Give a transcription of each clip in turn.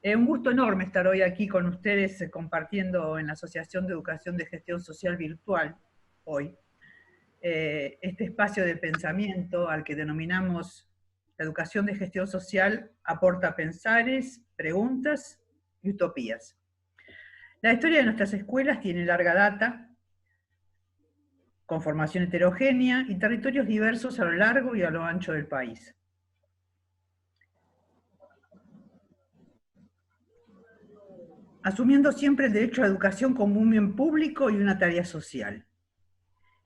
Un gusto enorme estar hoy aquí con ustedes compartiendo en la Asociación de Educación de Gestión Social Virtual, hoy, este espacio de pensamiento al que denominamos la educación de gestión social aporta pensares, preguntas y utopías. La historia de nuestras escuelas tiene larga data, con formación heterogénea y territorios diversos a lo largo y a lo ancho del país. Asumiendo siempre el derecho a la educación como un bien público y una tarea social.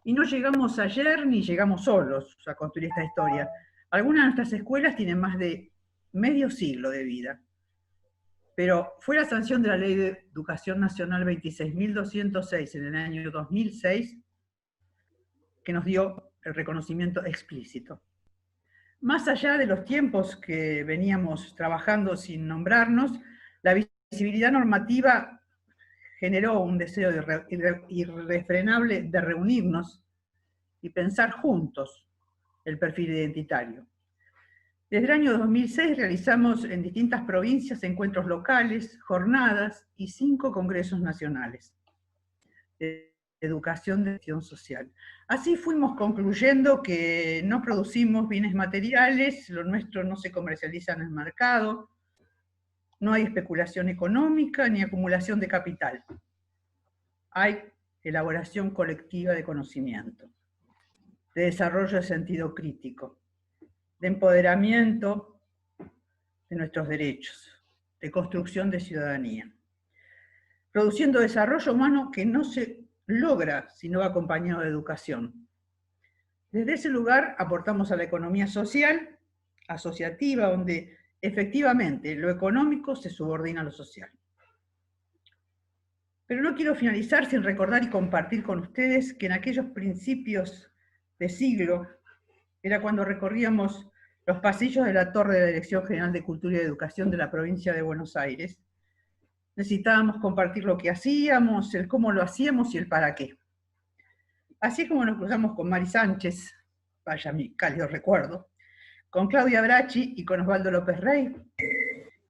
Y no llegamos ayer ni llegamos solos a construir esta historia. Algunas de nuestras escuelas tienen más de medio siglo de vida. Pero fue la sanción de la Ley de Educación Nacional 26.206 en el año 2006 que nos dio el reconocimiento explícito. Más allá de los tiempos que veníamos trabajando sin nombrarnos, la visibilidad normativa generó un deseo irrefrenable de reunirnos y pensar juntos el perfil identitario. Desde el año 2006 realizamos en distintas provincias encuentros locales, jornadas y 5 congresos nacionales de educación de gestión social. Así fuimos concluyendo que no producimos bienes materiales, lo nuestro no se comercializa en el mercado, no hay especulación económica ni acumulación de capital. Hay elaboración colectiva de conocimiento, de desarrollo de sentido crítico, de empoderamiento de nuestros derechos, de construcción de ciudadanía, produciendo desarrollo humano que no se logra si no va acompañado de educación. Desde ese lugar aportamos a la economía social, asociativa, donde efectivamente lo económico se subordina a lo social. Pero no quiero finalizar sin recordar y compartir con ustedes que en aquellos principios de siglo era cuando recorríamos los pasillos de la Torre de la Dirección General de Cultura y Educación de la provincia de Buenos Aires. Necesitábamos compartir lo que hacíamos, el cómo lo hacíamos y el para qué. Así es como nos cruzamos con Mari Sánchez, vaya mi cálido recuerdo, con Claudia Bracci y con Osvaldo López Rey,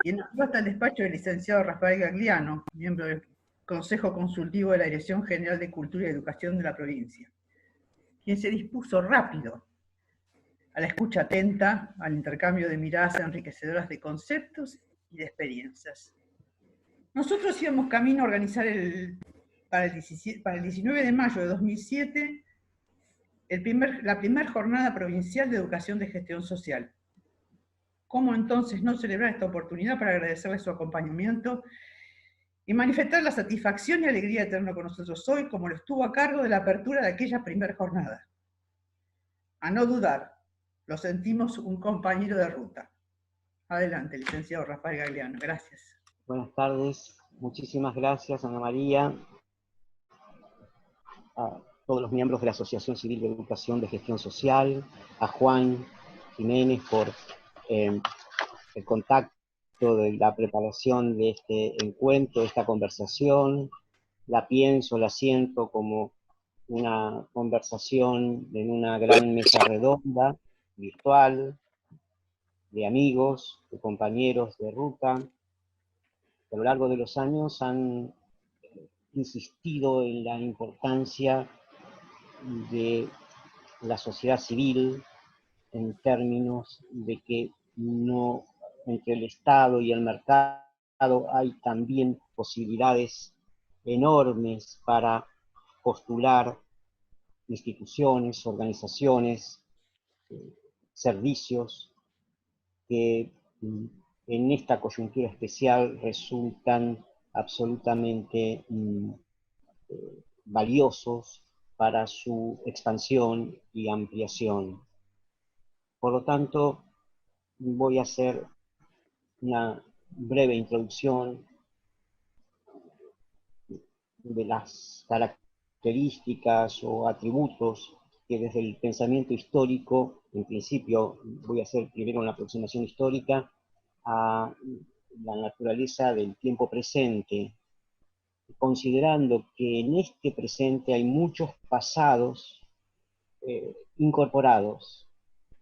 y nos llevó hasta el despacho del licenciado Rafael Gagliano, miembro del Consejo Consultivo de la Dirección General de Cultura y Educación de la provincia, quien se dispuso rápido a la escucha atenta, al intercambio de miradas enriquecedoras de conceptos y de experiencias. Nosotros íbamos camino a organizar para el 19 de mayo de 2007 la primera jornada provincial de educación de gestión social. ¿Cómo entonces no celebrar esta oportunidad para agradecerle su acompañamiento y manifestar la satisfacción y alegría de tenerlo con nosotros hoy, como lo estuvo a cargo de la apertura de aquella primera jornada? A no dudar, lo sentimos un compañero de ruta. Adelante, licenciado Rafael Gagliano. Gracias. Buenas tardes, muchísimas gracias, Ana María, a todos los miembros de la Asociación Civil de Educación de Gestión Social, a Juan Jiménez por el contacto de la preparación de este encuentro, de esta conversación. La pienso, la siento como una conversación en una gran mesa redonda, virtual, de amigos, de compañeros de ruta, que a lo largo de los años han insistido en la importancia de la sociedad civil en términos de que no entre el Estado y el mercado hay también posibilidades enormes para postular instituciones, organizaciones, servicios que en esta coyuntura especial resultan absolutamente valiosos para su expansión y ampliación. Por lo tanto, voy a hacer una breve introducción de las características o atributos que desde el pensamiento histórico, en principio voy a hacer primero una aproximación histórica a la naturaleza del tiempo presente, considerando que en este presente hay muchos pasados incorporados,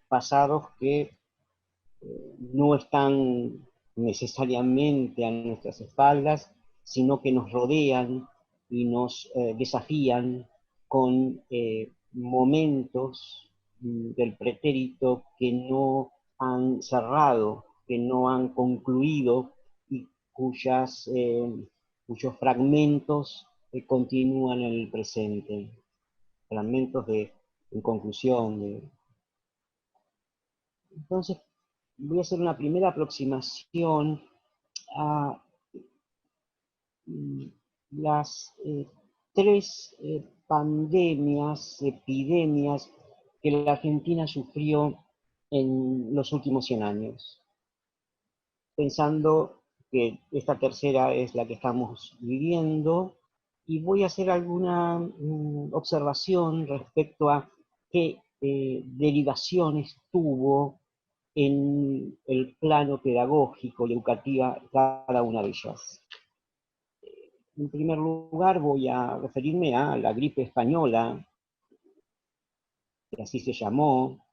pasados que no están necesariamente a nuestras espaldas, sino que nos rodean y nos desafían con momentos del pretérito que no han cerrado, que no han concluido y cuyos fragmentos continúan en el presente, fragmentos de inconclusión. Entonces, voy a hacer una primera aproximación a las tres pandemias, epidemias que la Argentina sufrió en los últimos 100 años, pensando que esta tercera es la que estamos viviendo, y voy a hacer alguna observación respecto a qué derivaciones tuvo en el plano pedagógico y educativa cada una de ellas. En primer lugar, voy a referirme a la gripe española, que así se llamó,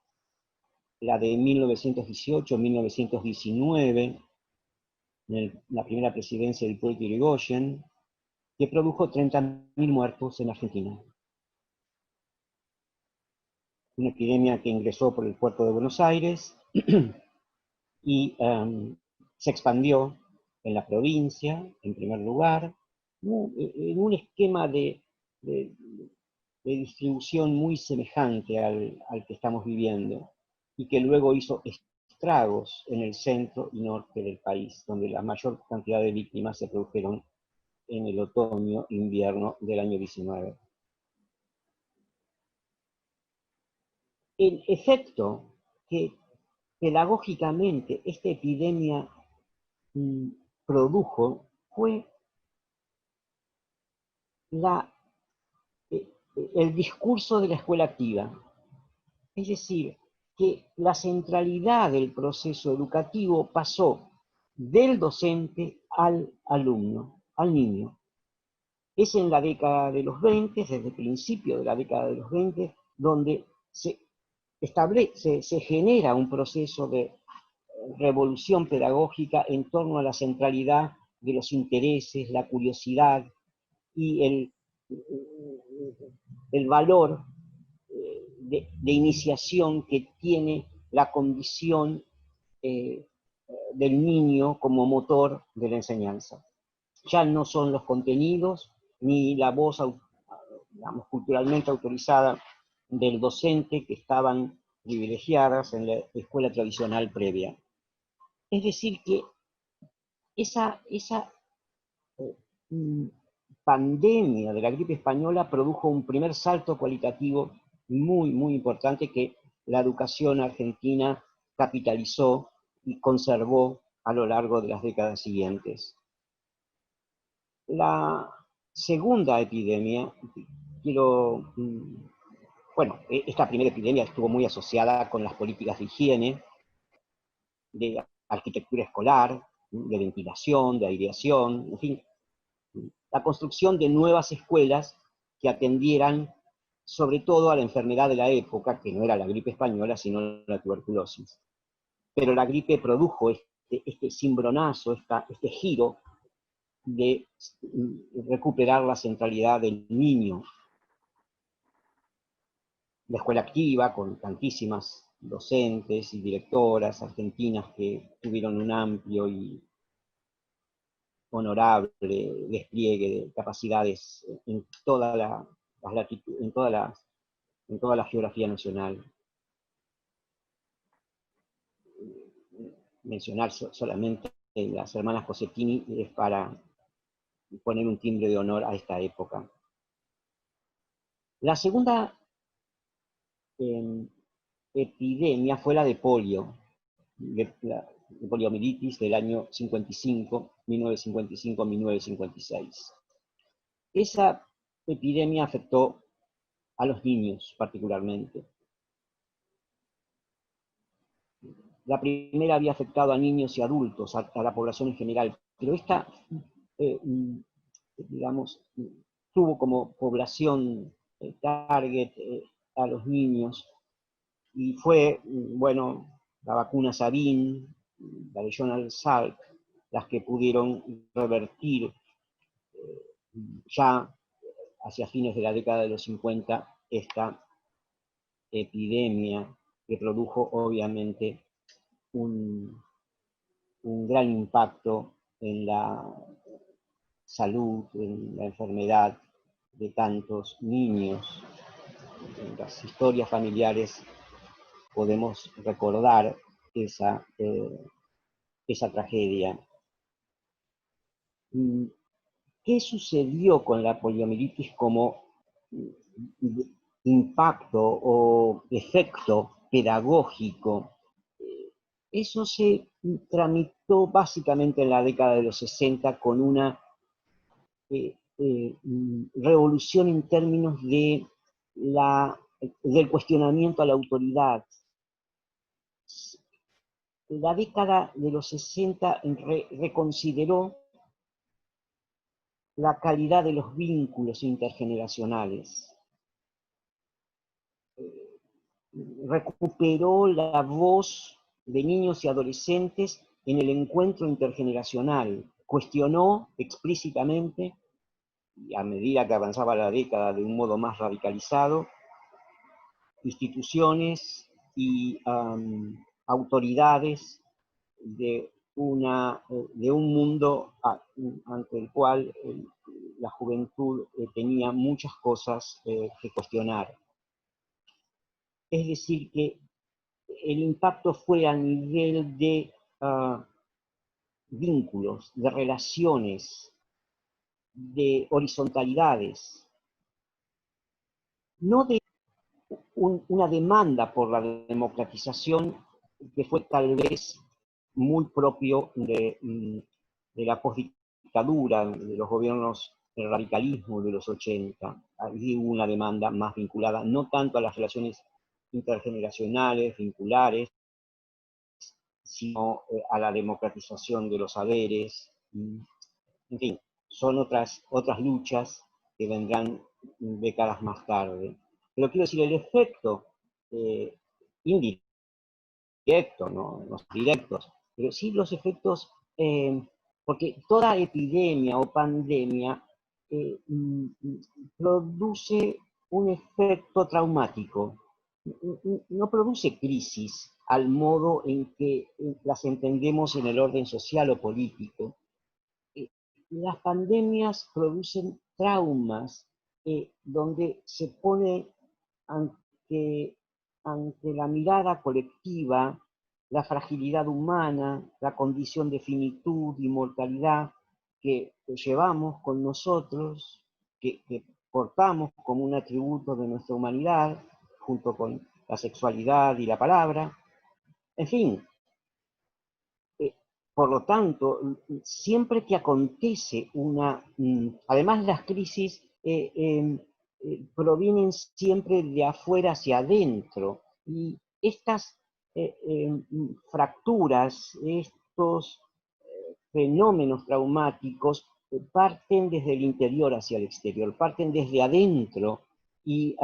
la de 1918-1919, en la primera presidencia de Hipólito Yrigoyen, que produjo 30.000 muertos en Argentina. Una epidemia que ingresó por el puerto de Buenos Aires y se expandió en la provincia, en primer lugar, en un esquema de distribución muy semejante al que estamos viviendo, y que luego hizo estragos en el centro y norte del país, donde la mayor cantidad de víctimas se produjeron en el otoño-invierno del año 19. El efecto que pedagógicamente esta epidemia produjo fue el discurso de la escuela activa. Es decir, que la centralidad del proceso educativo pasó del docente al alumno, al niño. Es en la década de los 20, desde el principio de la década de los 20, donde se genera un proceso de revolución pedagógica en torno a la centralidad de los intereses, la curiosidad y el valor de iniciación que tiene la condición del niño como motor de la enseñanza. Ya no son los contenidos ni la voz, digamos, culturalmente autorizada del docente que estaban privilegiadas en la escuela tradicional previa. Es decir, que esa pandemia de la gripe española produjo un primer salto cualitativo muy, muy importante que la educación argentina capitalizó y conservó a lo largo de las décadas siguientes. La segunda epidemia, esta primera epidemia estuvo muy asociada con las políticas de higiene, de arquitectura escolar, de ventilación, de aireación, en fin, la construcción de nuevas escuelas que atendieran sobre todo a la enfermedad de la época, que no era la gripe española, sino la tuberculosis. Pero la gripe produjo este cimbronazo, este giro de recuperar la centralidad del niño. La escuela activa, con tantísimas docentes y directoras argentinas que tuvieron un amplio y honorable despliegue de capacidades en toda la geografía nacional. Mencionar solamente las hermanas Cosettini es para poner un timbre de honor a esta época. La segunda epidemia fue la de polio, de poliomielitis del año 1955-1956. Esa epidemia afectó a los niños particularmente. La primera había afectado a niños y adultos, a la población en general, pero esta, digamos, tuvo como población target a los niños, y fue, bueno, la vacuna Sabin, la Regional Salk, las que pudieron revertir ya hacia fines de la década de los 50 esta epidemia que produjo obviamente un gran impacto en la salud, en la enfermedad de tantos niños. En las historias familiares podemos recordar esa tragedia. ¿Qué sucedió con la poliomielitis como impacto o efecto pedagógico? Eso se tramitó básicamente en la década de los 60 con una revolución en términos de del cuestionamiento a la autoridad. La década de los 60 reconsideró la calidad de los vínculos intergeneracionales. Recuperó la voz de niños y adolescentes en el encuentro intergeneracional. Cuestionó explícitamente, y a medida que avanzaba la década de un modo más radicalizado, instituciones y autoridades de un mundo ante el cual la juventud tenía muchas cosas que cuestionar. Es decir, que el impacto fue a nivel de vínculos, de relaciones, de horizontalidades, no de una demanda por la democratización que fue tal vez muy propio de la postdictadura, de los gobiernos del radicalismo de los 80. Allí hubo una demanda más vinculada no tanto a las relaciones intergeneracionales, vinculares, sino a la democratización de los saberes. En fin, son otras luchas que vendrán décadas más tarde. Pero quiero decir, el efecto indirecto, ¿no? Los directos, pero sí los efectos, porque toda epidemia o pandemia produce un efecto traumático, no produce crisis al modo en que las entendemos en el orden social o político. Las pandemias producen traumas donde se pone ante la mirada colectiva la fragilidad humana, la condición de finitud y mortalidad que llevamos con nosotros, que portamos como un atributo de nuestra humanidad, junto con la sexualidad y la palabra. En fin, por lo tanto, siempre que acontece además las crisis provienen siempre de afuera hacia adentro, y estas fracturas, estos fenómenos traumáticos parten desde el interior hacia el exterior, parten desde adentro y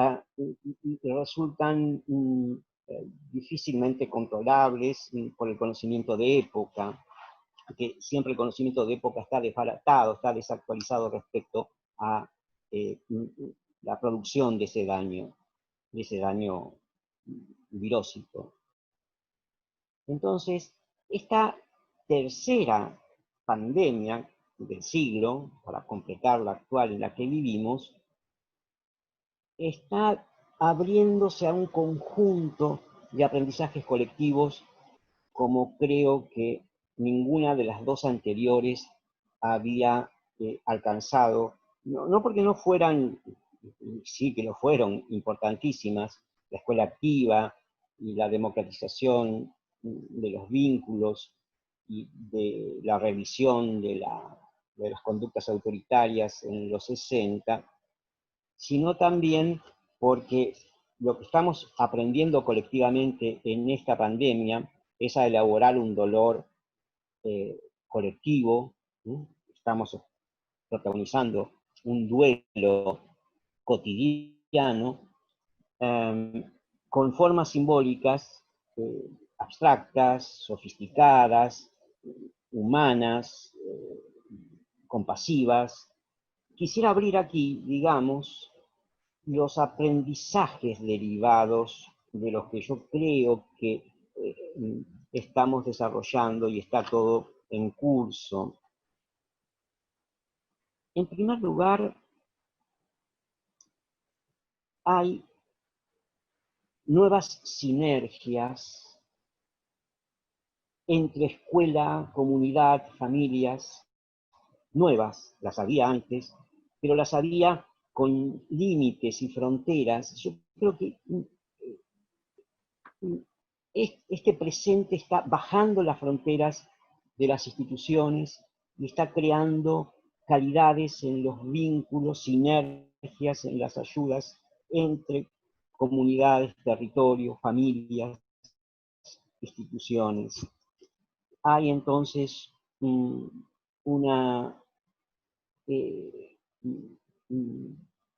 resultan difícilmente controlables por el conocimiento de época, que siempre el conocimiento de época está desbaratado, está desactualizado respecto a la producción de ese daño virósico. Entonces, esta tercera pandemia del siglo, para completar la actual en la que vivimos, está abriéndose a un conjunto de aprendizajes colectivos como creo que ninguna de las dos anteriores había alcanzado, no porque no fueran, sí que lo fueron, importantísimas, la escuela activa y la democratización de los vínculos y de la revisión de las conductas autoritarias en los 60, sino también porque lo que estamos aprendiendo colectivamente en esta pandemia es a elaborar un dolor colectivo. Estamos protagonizando un duelo cotidiano con formas simbólicas abstractas, sofisticadas, humanas, compasivas. Quisiera abrir aquí, digamos, los aprendizajes derivados de los que yo creo que estamos desarrollando y está todo en curso. En primer lugar, hay nuevas sinergias entre escuela, comunidad, familias, nuevas, las había antes, pero las había con límites y fronteras. Yo creo que este presente está bajando las fronteras de las instituciones y está creando calidades en los vínculos, sinergias en las ayudas entre comunidades, territorios, familias, instituciones. Hay entonces una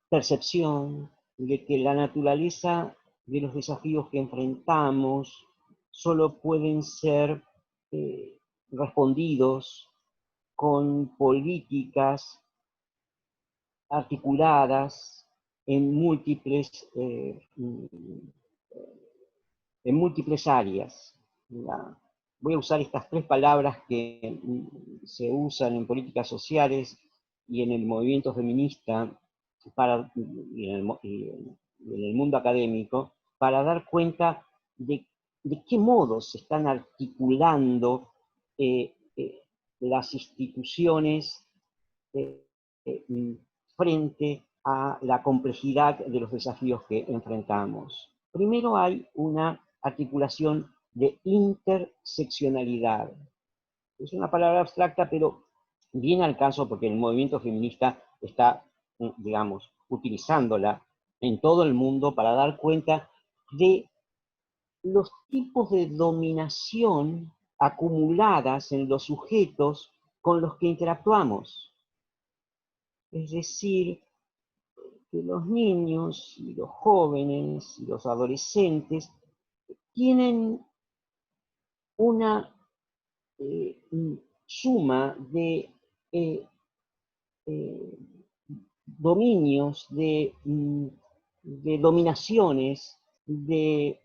percepción de que la naturaleza de los desafíos que enfrentamos solo pueden ser respondidos con políticas articuladas en múltiples áreas. Voy a usar estas tres palabras que se usan en políticas sociales y en el movimiento feminista y en el mundo académico para dar cuenta de qué modo se están articulando las instituciones frente a la complejidad de los desafíos que enfrentamos. Primero hay una articulación de interseccionalidad. Es una palabra abstracta, pero viene al caso porque el movimiento feminista está, digamos, utilizándola en todo el mundo para dar cuenta de los tipos de dominación acumuladas en los sujetos con los que interactuamos. Es decir, que los niños y los jóvenes y los adolescentes tienen una suma de dominios, de dominaciones, de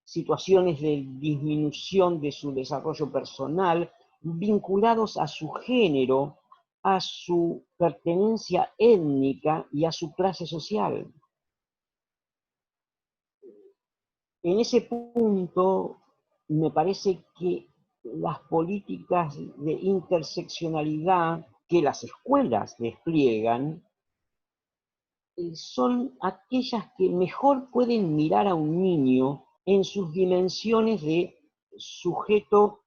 situaciones de disminución de su desarrollo personal, vinculados a su género, a su pertenencia étnica y a su clase social. En ese punto, me parece que las políticas de interseccionalidad que las escuelas despliegan son aquellas que mejor pueden mirar a un niño en sus dimensiones de sujeto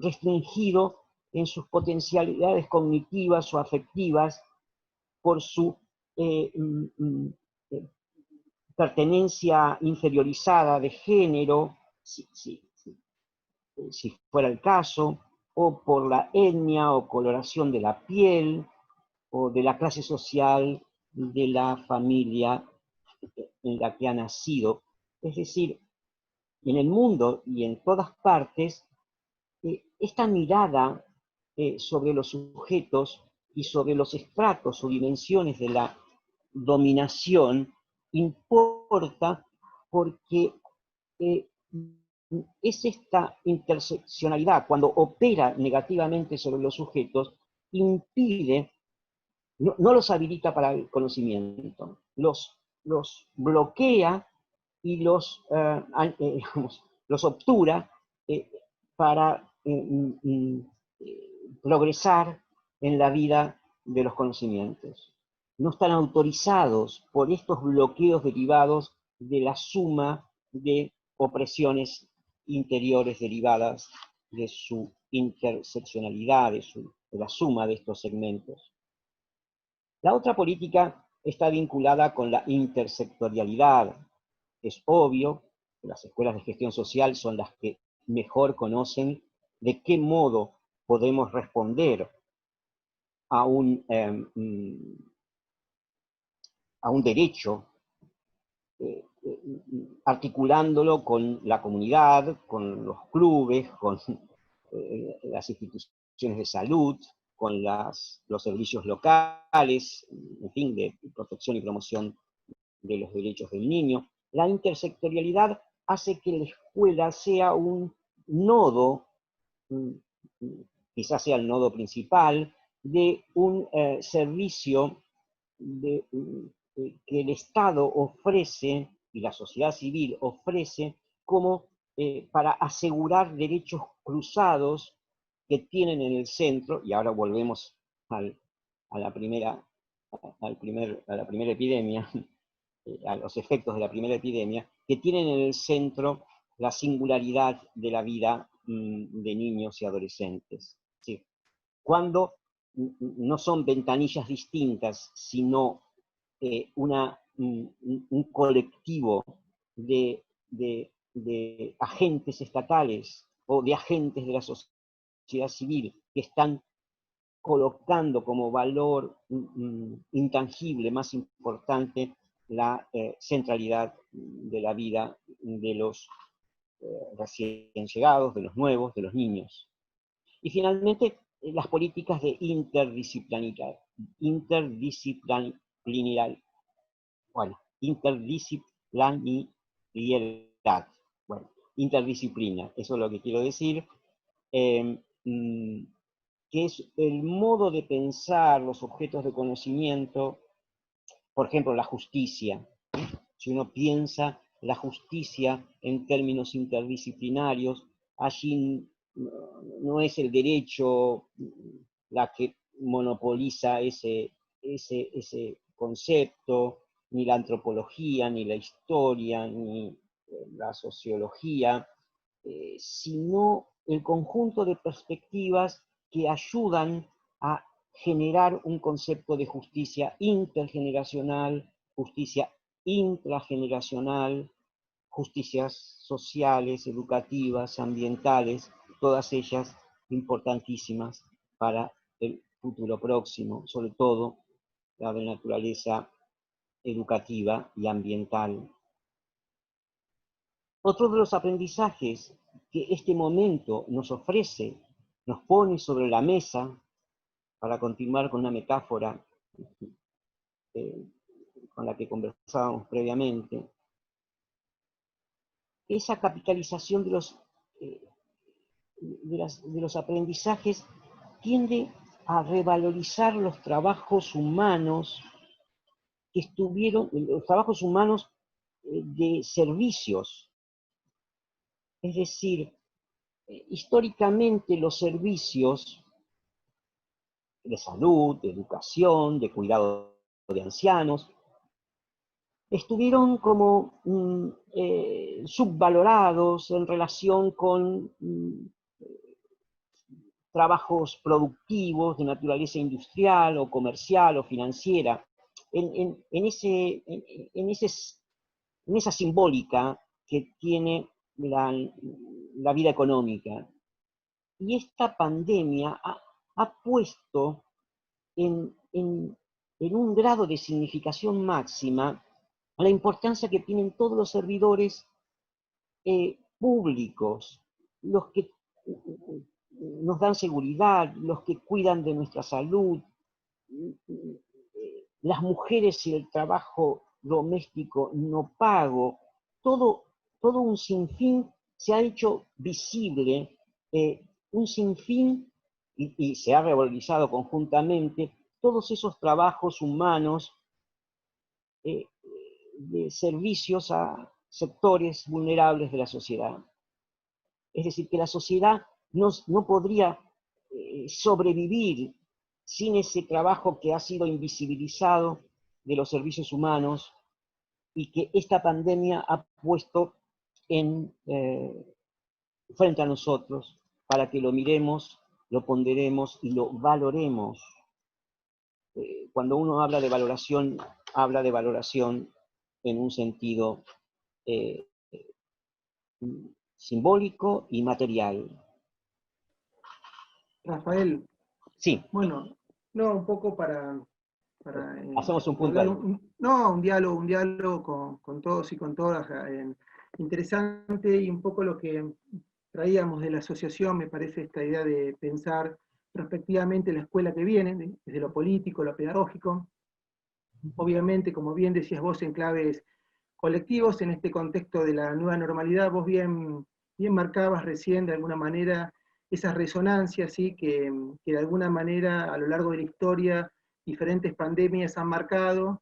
restringido en sus potencialidades cognitivas o afectivas por su pertenencia inferiorizada de género, si fuera el caso, o por la etnia o coloración de la piel, o de la clase social de la familia en la que ha nacido. Es decir, en el mundo y en todas partes, esta mirada sobre los sujetos y sobre los estratos o dimensiones de la dominación importa porque es esta interseccionalidad, cuando opera negativamente sobre los sujetos, impide, no los habilita para el conocimiento, los bloquea y los obtura para progresar en la vida de los conocimientos. No están autorizados por estos bloqueos derivados de la suma de opresiones interiores derivadas de su interseccionalidad, de la suma de estos segmentos. La otra política está vinculada con la intersectorialidad. Es obvio que las escuelas de gestión social son las que mejor conocen de qué modo podemos responder a un derecho articulándolo con la comunidad, con los clubes, con las instituciones de salud, con los servicios locales, en fin, de protección y promoción de los derechos del niño. La intersectorialidad hace que la escuela sea un nodo, quizás sea el nodo principal, de un servicio que el Estado ofrece y la sociedad civil ofrece como para asegurar derechos cruzados que tienen en el centro, y ahora volvemos a la primera epidemia, a los efectos de la primera epidemia, que tienen en el centro la singularidad de la vida de niños y adolescentes. ¿Sí? Cuando no son ventanillas distintas, sino un colectivo de agentes estatales o de agentes de la sociedad civil que están colocando como valor intangible más importante la centralidad de la vida de los recién llegados, de los nuevos, de los niños. Y finalmente, las políticas de interdisciplinaridad, bueno, interdisciplina, eso es lo que quiero decir, que es el modo de pensar los objetos de conocimiento, por ejemplo, la justicia. Si uno piensa la justicia en términos interdisciplinarios, allí no es el derecho la que monopoliza ese concepto, ni la antropología, ni la historia, ni la sociología, sino el conjunto de perspectivas que ayudan a generar un concepto de justicia intergeneracional, justicia intrageneracional, justicias sociales, educativas, ambientales, todas ellas importantísimas para el futuro próximo, sobre todo la de naturaleza educativa y ambiental. Otro de los aprendizajes que este momento nos ofrece, nos pone sobre la mesa, para continuar con una metáfora con la que conversábamos previamente, esa capitalización de los aprendizajes tiende a revalorizar los trabajos humanos que estuvieron, los trabajos humanos de servicios. Es decir, históricamente los servicios de salud, de educación, de cuidado de ancianos, estuvieron como subvalorados en relación con trabajos productivos de naturaleza industrial o comercial o financiera. En esa simbólica que tiene la vida económica. Y esta pandemia ha puesto en un grado de significación máxima la importancia que tienen todos los servidores públicos, los que nos dan seguridad, los que cuidan de nuestra salud, las mujeres y el trabajo doméstico no pago, todo un sinfín se ha hecho visible, un sinfín, y se ha revalorizado conjuntamente, todos esos trabajos humanos de servicios a sectores vulnerables de la sociedad. Es decir, que la sociedad no podría sobrevivir sin ese trabajo que ha sido invisibilizado de los servicios humanos y que esta pandemia ha puesto frente a nosotros para que lo miremos, lo ponderemos y lo valoremos. Cuando uno habla de valoración en un sentido simbólico y material. Rafael. Sí. Bueno, no, un poco para Hacemos un punto hablar ahí. un diálogo con todos y con todas. Interesante, y un poco lo que traíamos de la asociación, me parece esta idea de pensar prospectivamente la escuela que viene, desde lo político, lo pedagógico. Obviamente, como bien decías vos, en claves colectivos, en este contexto de la nueva normalidad, vos bien marcabas recién de alguna manera esas resonancias, ¿sí? que de alguna manera a lo largo de la historia diferentes pandemias han marcado,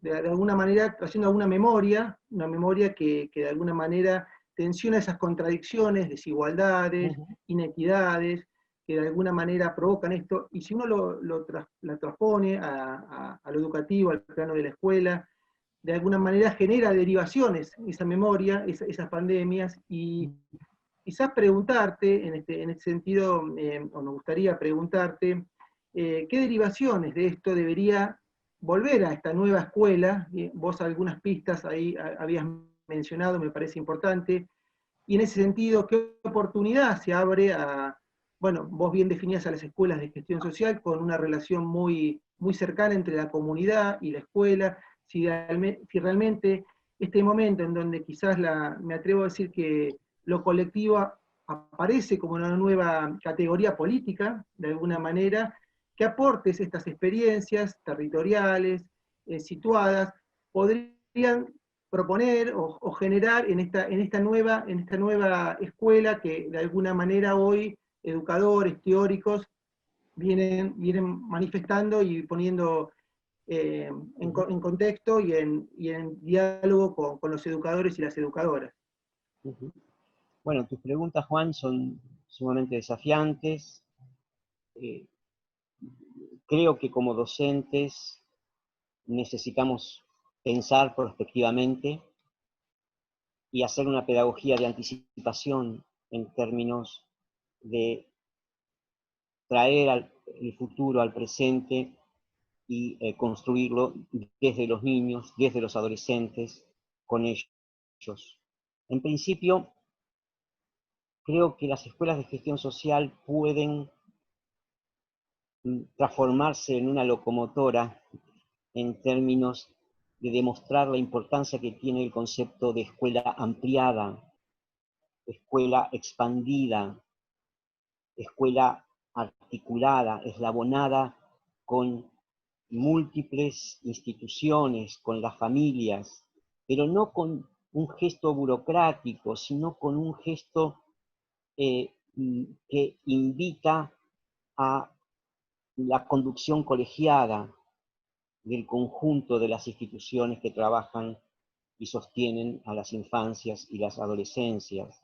de alguna manera haciendo alguna memoria, una memoria que de alguna manera tensiona esas contradicciones, desigualdades, inequidades, que de alguna manera provocan esto, y si uno la transpone a lo educativo, al plano de la escuela, de alguna manera genera derivaciones, esa memoria, esas pandemias, y quizás preguntarte, en este sentido, o nos gustaría preguntarte, ¿qué derivaciones de esto debería volver a esta nueva escuela? Vos algunas pistas ahí habías mencionado, me parece importante, y en ese sentido, ¿qué oportunidad se abre a, bueno, vos bien definías a las escuelas de gestión social con una relación muy cercana entre la comunidad y la escuela, si realmente este momento en donde quizás me atrevo a decir que lo colectivo aparece como una nueva categoría política, de alguna manera, que aportes estas experiencias territoriales, situadas, podrían proponer o generar en esta nueva escuela que de alguna manera hoy educadores, teóricos, vienen manifestando y poniendo en contexto y en diálogo con los educadores y las educadoras. Bueno, tus preguntas, Juan, son sumamente desafiantes. Creo que como docentes necesitamos pensar prospectivamente y hacer una pedagogía de anticipación en términos de traer el futuro al presente y construirlo desde los niños, desde los adolescentes, con ellos. En principio, creo que las escuelas de gestión social pueden transformarse en una locomotora en términos de demostrar la importancia que tiene el concepto de escuela ampliada, escuela expandida, escuela articulada, eslabonada con múltiples instituciones, con las familias, pero no con un gesto burocrático, sino con un gesto que invita a la conducción colegiada del conjunto de las instituciones que trabajan y sostienen a las infancias y las adolescencias.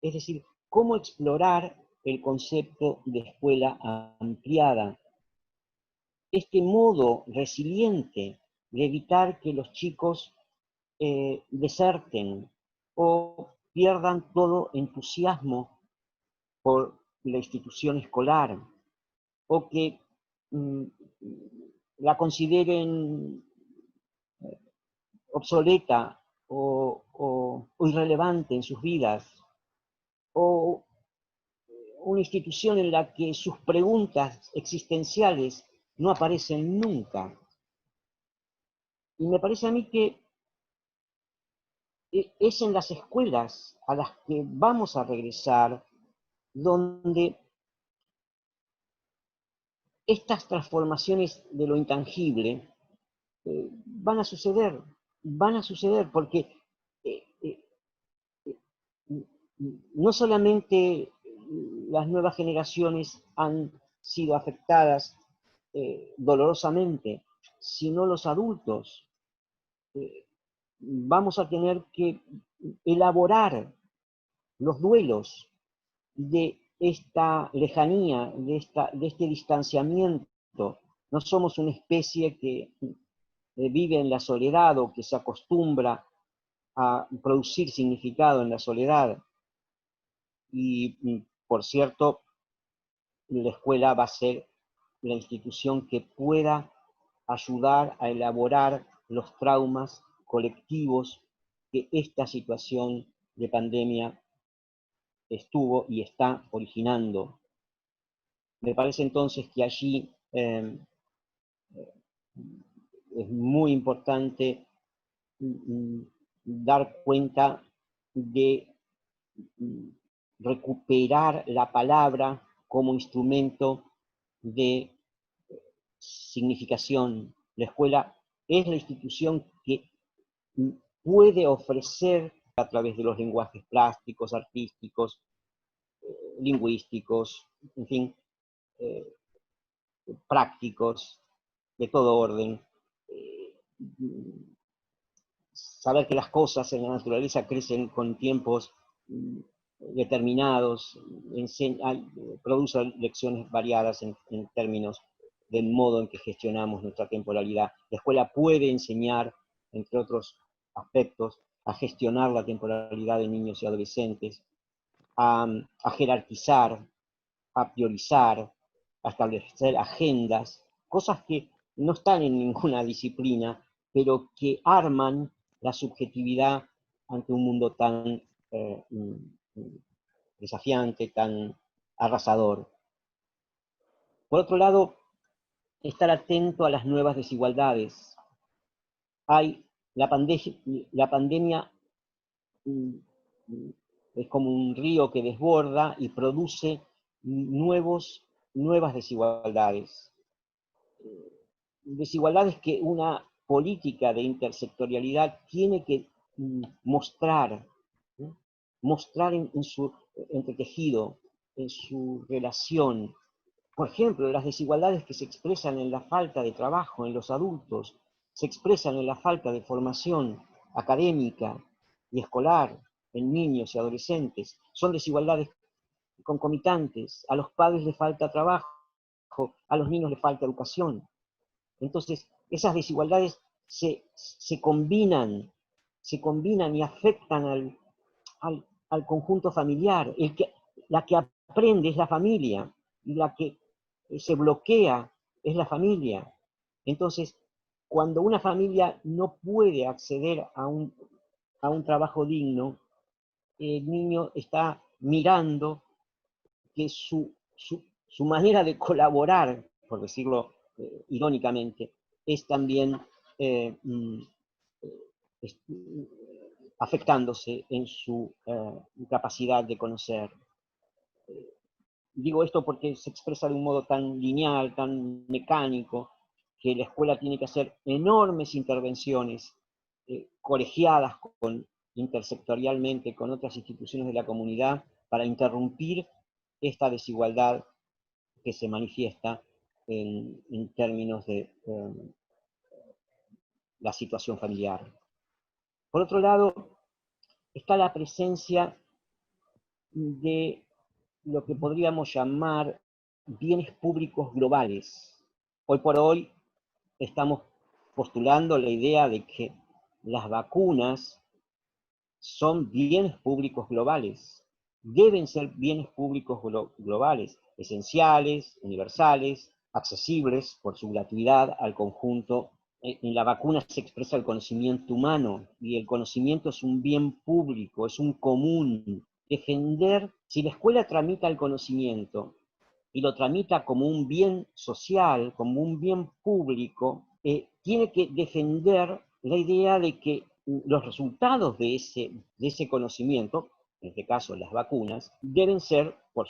Es decir, cómo explorar el concepto de escuela ampliada, este modo resiliente de evitar que los chicos deserten o pierdan todo entusiasmo por la institución escolar, o que la consideren obsoleta o irrelevante en sus vidas, o una institución en la que sus preguntas existenciales no aparecen nunca. Y me parece a mí que es en las escuelas a las que vamos a regresar donde estas transformaciones de lo intangible van a suceder porque no solamente las nuevas generaciones han sido afectadas dolorosamente, sino los adultos. Vamos a tener que elaborar los duelos de esta lejanía, de este distanciamiento. No somos una especie que vive en la soledad o que se acostumbra a producir significado en la soledad. Y, por cierto, la escuela va a ser la institución que pueda ayudar a elaborar los traumas colectivos que esta situación de pandemia estuvo y está originando. Me parece entonces que allí es muy importante dar cuenta de recuperar la palabra como instrumento de significación. La escuela es la institución que puede ofrecer a través de los lenguajes plásticos, artísticos, lingüísticos, en fin, prácticos, de todo orden. Saber que las cosas en la naturaleza crecen con tiempos determinados, produce lecciones variadas en términos del modo en que gestionamos nuestra temporalidad. La escuela puede enseñar, entre otros aspectos, a gestionar la temporalidad de niños y adolescentes, a jerarquizar, a priorizar, a establecer agendas, cosas que no están en ninguna disciplina, pero que arman la subjetividad ante un mundo tan desafiante, tan arrasador. Por otro lado, estar atento a las nuevas desigualdades. La pandemia es como un río que desborda y produce nuevas desigualdades. Desigualdades que una política de intersectorialidad tiene que mostrar en su entretejido, en su relación. Por ejemplo, las desigualdades que se expresan en la falta de trabajo en los adultos, se expresan en la falta de formación académica y escolar en niños y adolescentes. Son desigualdades concomitantes. A los padres les falta trabajo, a los niños les falta educación. Entonces, esas desigualdades se combinan y afectan al conjunto familiar. La que aprende es la familia, y la que se bloquea es la familia. Entonces, cuando una familia no puede acceder a un trabajo digno, el niño está mirando que su manera de colaborar, por decirlo irónicamente, es también afectándose en su capacidad de conocer. Digo esto porque se expresa de un modo tan lineal, tan mecánico, que la escuela tiene que hacer enormes intervenciones colegiadas intersectorialmente con otras instituciones de la comunidad para interrumpir esta desigualdad que se manifiesta en términos de la situación familiar. Por otro lado, está la presencia de lo que podríamos llamar bienes públicos globales. Hoy por hoy estamos postulando la idea de que las vacunas son bienes públicos globales. Deben ser bienes públicos globales, esenciales, universales, accesibles por su gratuidad al conjunto. En la vacuna se expresa el conocimiento humano, y el conocimiento es un bien público, es un común. Defender, si la escuela tramita el conocimiento y lo tramita como un bien social, como un bien público, tiene que defender la idea de que los resultados de ese conocimiento, en este caso las vacunas, deben ser, por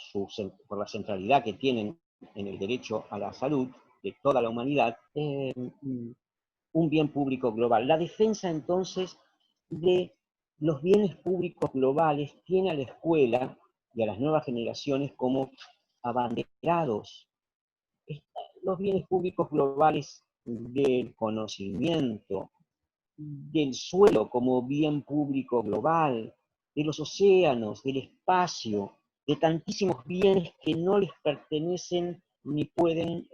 la centralidad que tienen en el derecho a la salud de toda la humanidad, un bien público global. La defensa entonces de los bienes públicos globales tiene a la escuela y a las nuevas generaciones como abanderados. Los bienes públicos globales del conocimiento, del suelo como bien público global, de los océanos, del espacio, de tantísimos bienes que no les pertenecen ni pueden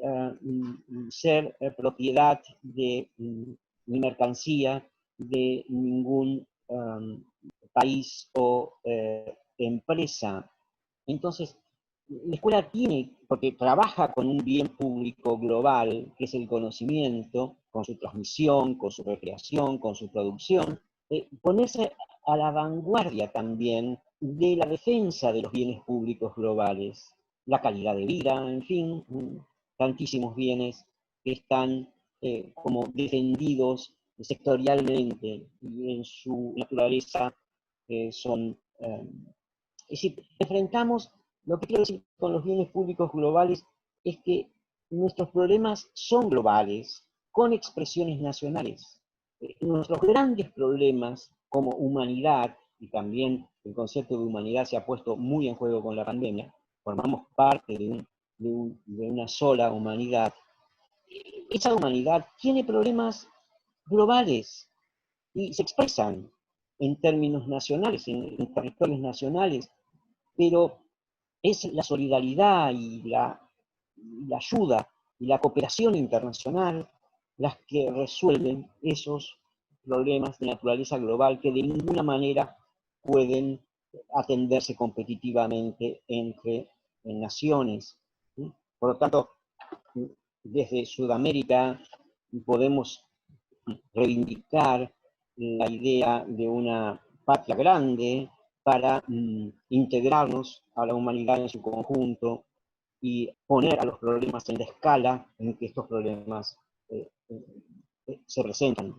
ser propiedad de ni mercancía de ningún país o empresa. Entonces, la escuela tiene, porque trabaja con un bien público global, que es el conocimiento, con su transmisión, con su recreación, con su producción, ponerse a la vanguardia también de la defensa de los bienes públicos globales, la calidad de vida, en fin, tantísimos bienes que están como defendidos sectorialmente, y en su naturaleza son... es decir, enfrentamos, lo que quiero decir con los bienes públicos globales es que nuestros problemas son globales, con expresiones nacionales. Nuestros grandes problemas como humanidad, y también el concepto de humanidad se ha puesto muy en juego con la pandemia, formamos parte de una sola humanidad. Esa humanidad tiene problemas globales y se expresan en términos nacionales, en territorios nacionales, pero es la solidaridad y la ayuda y la cooperación internacional las que resuelven esos problemas de naturaleza global que de ninguna manera pueden atenderse competitivamente entre naciones. ¿Sí? Por lo tanto, desde Sudamérica podemos reivindicar la idea de una patria grande para integrarnos a la humanidad en su conjunto y poner a los problemas en la escala en que estos problemas se presentan.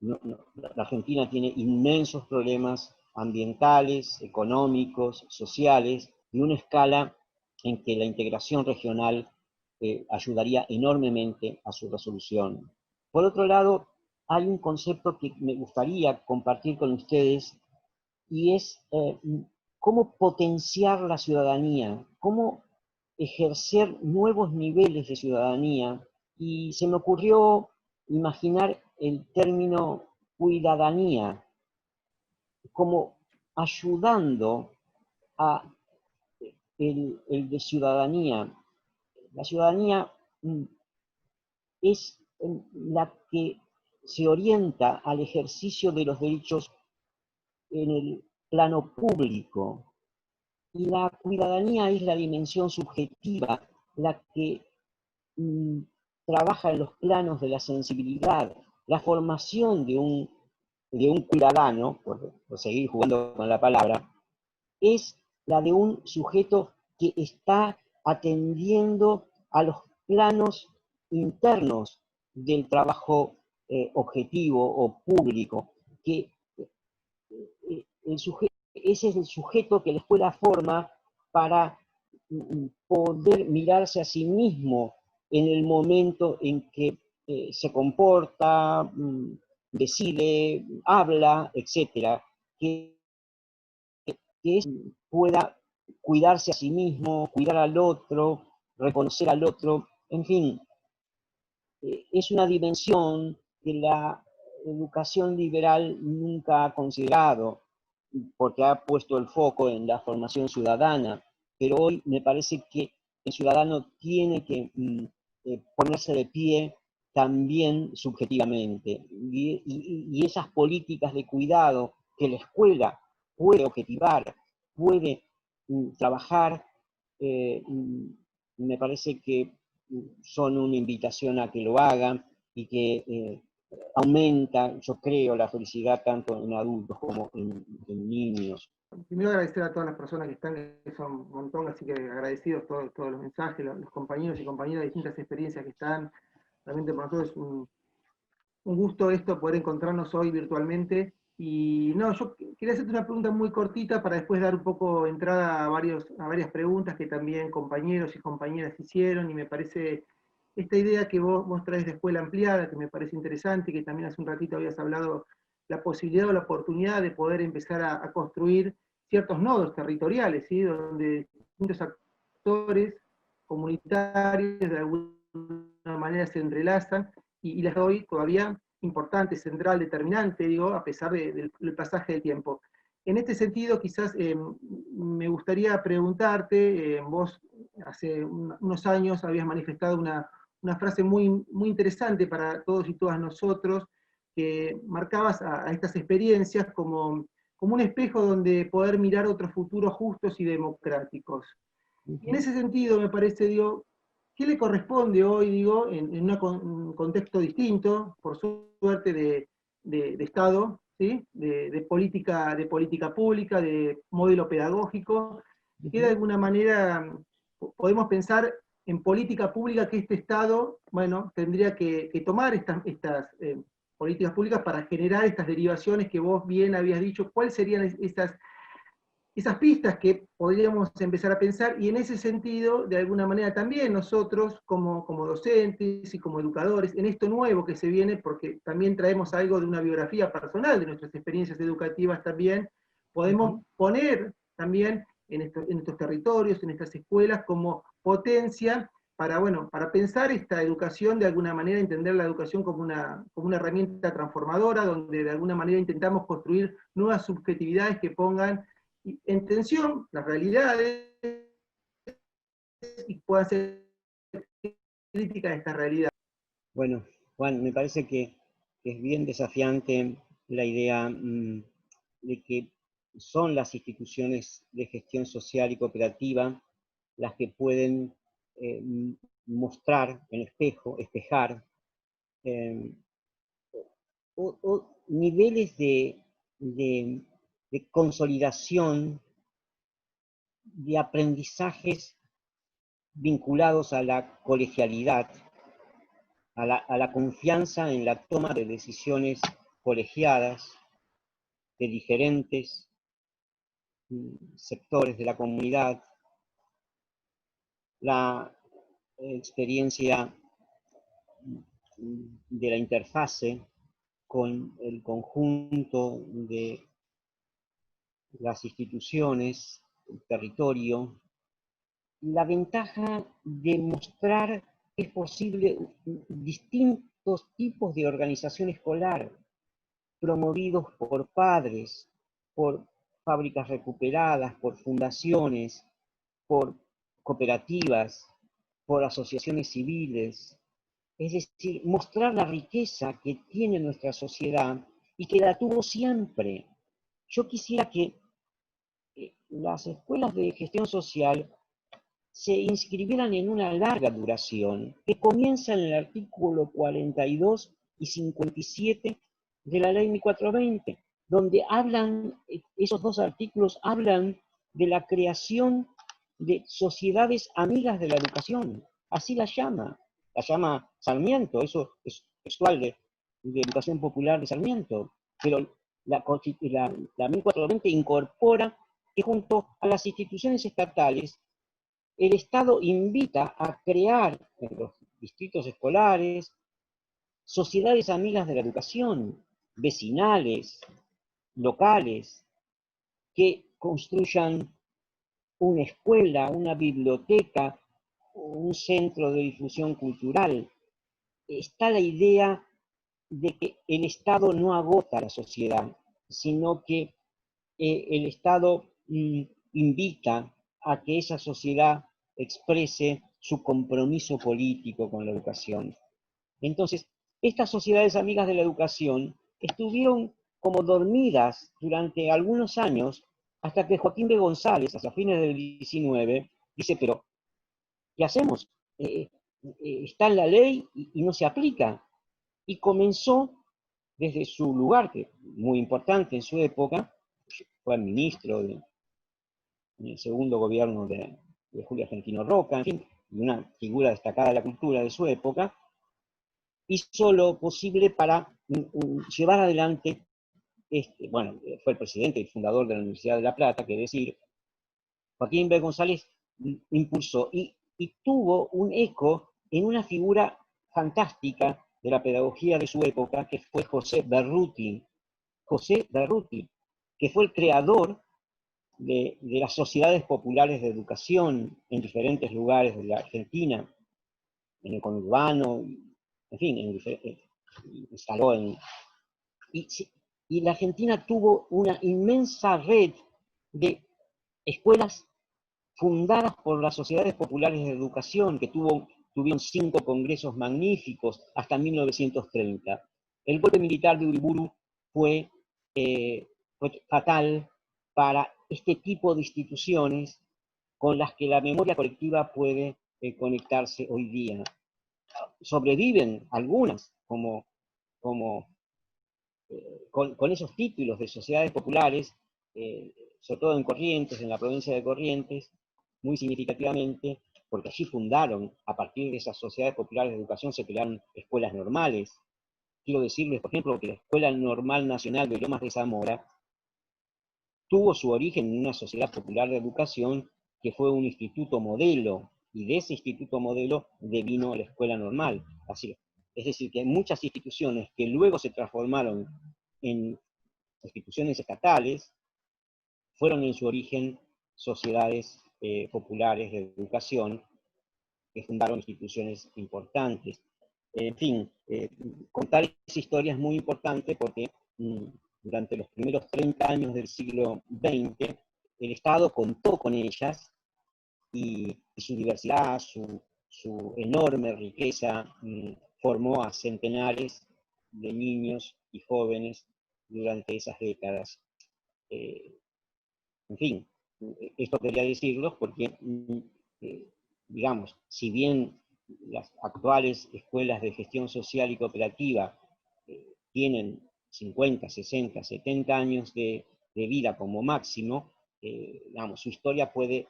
La Argentina tiene inmensos problemas ambientales, económicos, sociales, y una escala en que la integración regional ayudaría enormemente a su resolución. Por otro lado, hay un concepto que me gustaría compartir con ustedes, y es cómo potenciar la ciudadanía, cómo ejercer nuevos niveles de ciudadanía, y se me ocurrió imaginar el término cuidadanía como ayudando a el de ciudadanía. La ciudadanía es la que se orienta al ejercicio de los derechos en el plano público, y la cuidadanía es la dimensión subjetiva, la que trabaja en los planos de la sensibilidad, la formación de un ciudadano, por seguir jugando con la palabra, es la de un sujeto que está atendiendo a los planos internos del trabajo objetivo o público, que ese es el sujeto que la escuela forma para poder mirarse a sí mismo en el momento en que se comporta, decide, habla, etcétera, que pueda cuidarse a sí mismo, cuidar al otro, reconocer al otro, en fin, es una dimensión que la educación liberal nunca ha considerado, porque ha puesto el foco en la formación ciudadana, pero hoy me parece que el ciudadano tiene que ponerse de pie también subjetivamente, y esas políticas de cuidado que la escuela puede objetivar, puede trabajar, me parece que son una invitación a que lo hagan, y que aumenta, yo creo, la felicidad tanto en adultos como en niños. Primero agradecer a todas las personas que están, que son un montón, así que agradecidos todos los mensajes, los compañeros y compañeras de distintas experiencias que están. Realmente para nosotros es un gusto esto, poder encontrarnos hoy virtualmente. Y no, yo quería hacerte una pregunta muy cortita para después dar un poco entrada a varias preguntas que también compañeros y compañeras hicieron, y me parece esta idea que vos traes de escuela ampliada, que me parece interesante, que también hace un ratito habías hablado, la posibilidad o la oportunidad de poder empezar a construir ciertos nodos territoriales, ¿sí? Donde distintos actores comunitarios de alguna manera se entrelazan, y les doy todavía importante, central, determinante, digo, a pesar del pasaje del tiempo. En este sentido, quizás me gustaría preguntarte, vos hace unos años habías manifestado una frase muy, muy interesante para todos y todas nosotros, que marcabas a estas experiencias como un espejo donde poder mirar otros futuros justos y democráticos. Y en ese sentido, me parece, digo, ¿qué le corresponde hoy, digo, en un contexto distinto, por suerte, de Estado, ¿sí? de política pública, de modelo pedagógico, que de alguna manera podemos pensar en política pública que este Estado, bueno, tendría que tomar estas políticas públicas para generar estas derivaciones que vos bien habías dicho, cuáles serían esas pistas que podríamos empezar a pensar, y en ese sentido, de alguna manera también nosotros, como docentes y como educadores, en esto nuevo que se viene, porque también traemos algo de una biografía personal, de nuestras experiencias educativas también, podemos poner también en estos territorios, en estas escuelas, como potencia para, bueno, para pensar esta educación, de alguna manera entender la educación como una herramienta transformadora, donde de alguna manera intentamos construir nuevas subjetividades que pongan en tensión las realidades y puedan ser críticas de esta realidad. Bueno, Juan, me parece que es bien desafiante la idea de que son las instituciones de gestión social y cooperativa las que pueden mostrar en espejo, espejar, niveles de consolidación de aprendizajes vinculados a la colegialidad, a la confianza en la toma de decisiones colegiadas de diferentes sectores de la comunidad, la experiencia de la interfase con el conjunto de las instituciones, el territorio, la ventaja de mostrar que es posible distintos tipos de organización escolar, promovidos por padres, por fábricas recuperadas, por fundaciones, por cooperativas, por asociaciones civiles. Es decir, mostrar la riqueza que tiene nuestra sociedad y que la tuvo siempre. Yo quisiera que las escuelas de gestión social se inscribieran en una larga duración, que comienza en el artículo 42 y 57 de la ley 1420, donde esos dos artículos hablan de la creación de sociedades amigas de la educación, así la llama Sarmiento, eso es textual de Educación Popular de Sarmiento, pero la 1420 incorpora que junto a las instituciones estatales el Estado invita a crear en los distritos escolares sociedades amigas de la educación, vecinales, locales, que construyan una escuela, una biblioteca, un centro de difusión cultural. Está la idea de que el Estado no agota a la sociedad, sino que el Estado invita a que esa sociedad exprese su compromiso político con la educación. Entonces, estas sociedades amigas de la educación estuvieron como dormidas durante algunos años, hasta que Joaquín B. González, hacia fines del 19, dice, pero, ¿qué hacemos? Está en la ley y no se aplica. Y comenzó desde su lugar, que muy importante en su época, fue ministro en el segundo gobierno de Julio Argentino Roca, en fin, una figura destacada de la cultura de su época, hizo lo posible para llevar adelante, bueno, fue el presidente y fundador de la Universidad de La Plata, que decir, Joaquín B. González impulsó y tuvo un eco en una figura fantástica de la pedagogía de su época, que fue José Berruti, que fue el creador de las sociedades populares de educación en diferentes lugares de la Argentina, en el conurbano, en fin, instaló y la Argentina tuvo una inmensa red de escuelas fundadas por las sociedades populares de educación, que tuvieron 5 congresos magníficos hasta 1930. El golpe militar de Uriburu fue fatal para este tipo de instituciones con las que la memoria colectiva puede conectarse hoy día. Sobreviven algunas, con esos títulos de sociedades populares, sobre todo en Corrientes, en la provincia de Corrientes, muy significativamente, porque allí fundaron, a partir de esas sociedades populares de educación, se crearon escuelas normales. Quiero decirles, por ejemplo, que la Escuela Normal Nacional de Lomas de Zamora tuvo su origen en una sociedad popular de educación que fue un instituto modelo, y de ese instituto modelo devino la escuela normal. Así, es decir, que hay muchas instituciones que luego se transformaron en instituciones estatales, fueron en su origen sociedades populares de educación que fundaron instituciones importantes. En fin, contar esa historia es muy importante porque durante los primeros 30 años del siglo XX, el Estado contó con ellas y su diversidad, su enorme riqueza, formó a centenares de niños y jóvenes durante esas décadas. En fin, esto quería decirlo porque, digamos, si bien las actuales escuelas de gestión social y cooperativa tienen 50, 60, 70 años de vida como máximo, digamos, su historia puede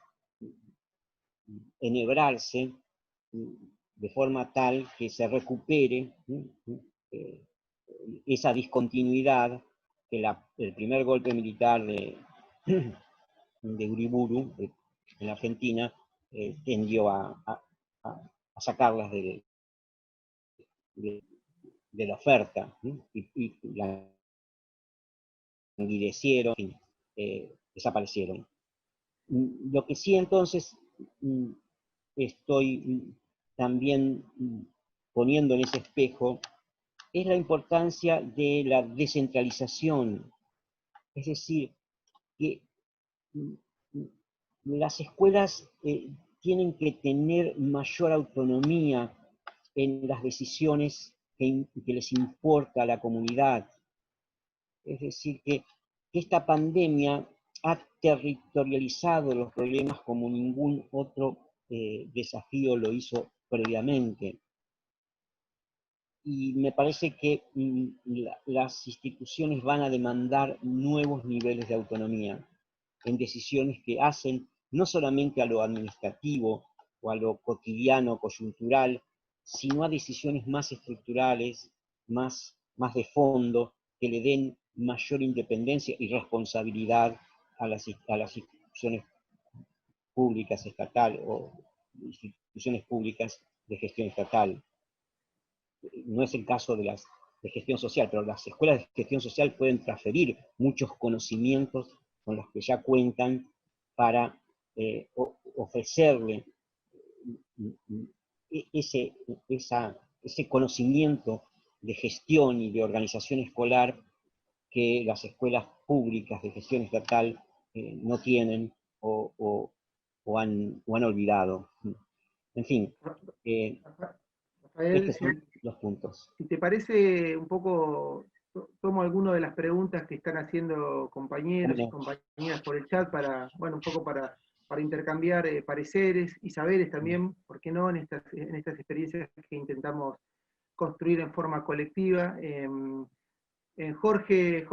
enhebrarse de forma tal que se recupere esa discontinuidad que el primer golpe militar de Uriburu, en la Argentina, tendió a sacarlas de la oferta, y la languidecieron, desaparecieron. Lo que sí entonces estoy también poniendo en ese espejo es la importancia de la descentralización, es decir, que las escuelas tienen que tener mayor autonomía en las decisiones que les importa a la comunidad. Es decir, que esta pandemia ha territorializado los problemas como ningún otro desafío lo hizo previamente. Y me parece que las instituciones van a demandar nuevos niveles de autonomía en decisiones que hacen no solamente a lo administrativo o a lo cotidiano, coyuntural, sino a decisiones más estructurales, más de fondo, que le den mayor independencia y responsabilidad a las instituciones públicas estatal o instituciones públicas de gestión estatal. No es el caso de las de gestión social, pero las escuelas de gestión social pueden transferir muchos conocimientos con los que ya cuentan para ofrecerle ese conocimiento de gestión y de organización escolar que las escuelas públicas de gestión estatal no tienen o han olvidado. En fin, Rafael, estos son los puntos. si te parece un poco, tomo algunas de las preguntas que están haciendo compañeros y compañeras por el chat para, bueno, un poco para intercambiar pareceres y saberes también, ¿por qué no?, en estas experiencias que intentamos construir en forma colectiva. Jorge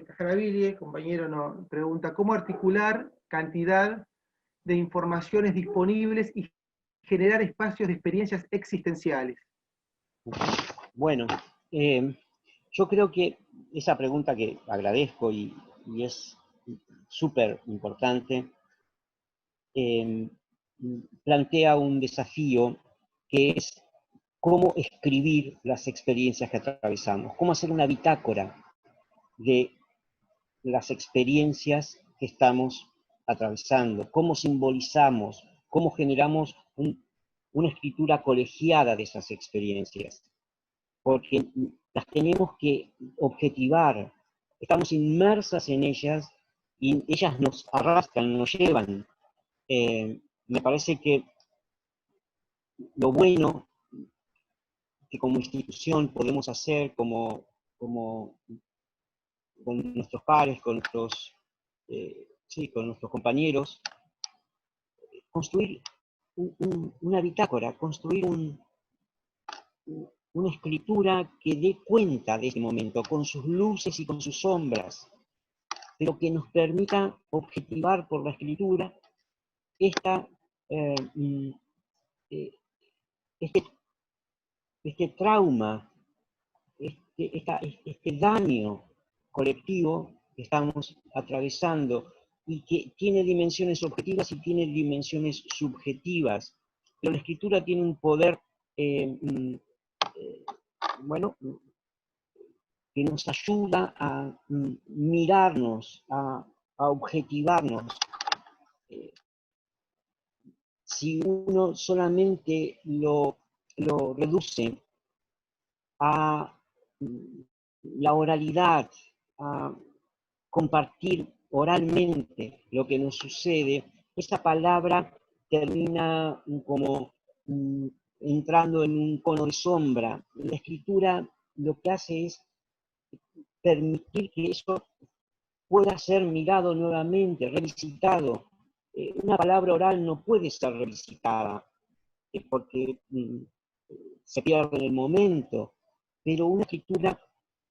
Cajaraville, compañero, nos pregunta, ¿cómo articular cantidad de informaciones disponibles y generar espacios de experiencias existenciales? Bueno, yo creo que esa pregunta, que agradezco y es súper importante, plantea un desafío que es cómo escribir las experiencias que atravesamos, cómo hacer una bitácora de las experiencias que estamos atravesando, cómo simbolizamos, cómo generamos una escritura colegiada de esas experiencias, porque las tenemos que objetivar, estamos inmersas en ellas y ellas nos arrastran, nos llevan. Me parece que lo bueno que como institución podemos hacer, con nuestros pares, con nuestros compañeros, construir una bitácora, construir una escritura que dé cuenta de este momento, con sus luces y con sus sombras, pero que nos permita objetivar por la escritura esta, este, este trauma, este daño colectivo que estamos atravesando y que tiene dimensiones objetivas y tiene dimensiones subjetivas. Pero la escritura tiene un poder, bueno, que nos ayuda a mirarnos, a objetivarnos. Si uno solamente lo reduce a la oralidad, a compartir oralmente lo que nos sucede, esa palabra termina como entrando en un cono de sombra. La escritura lo que hace es permitir que eso pueda ser mirado nuevamente, revisitado. Una palabra oral no puede ser revisitada, porque se pierde en el momento, pero una escritura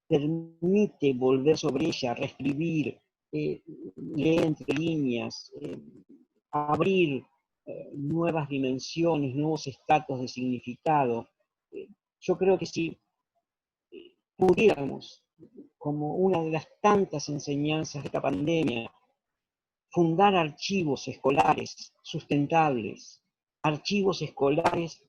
permite volver sobre ella, reescribir, leer entre líneas, abrir nuevas dimensiones, nuevos estratos de significado. Yo creo que si pudiéramos, como una de las tantas enseñanzas de esta pandemia, fundar archivos escolares sustentables, archivos escolares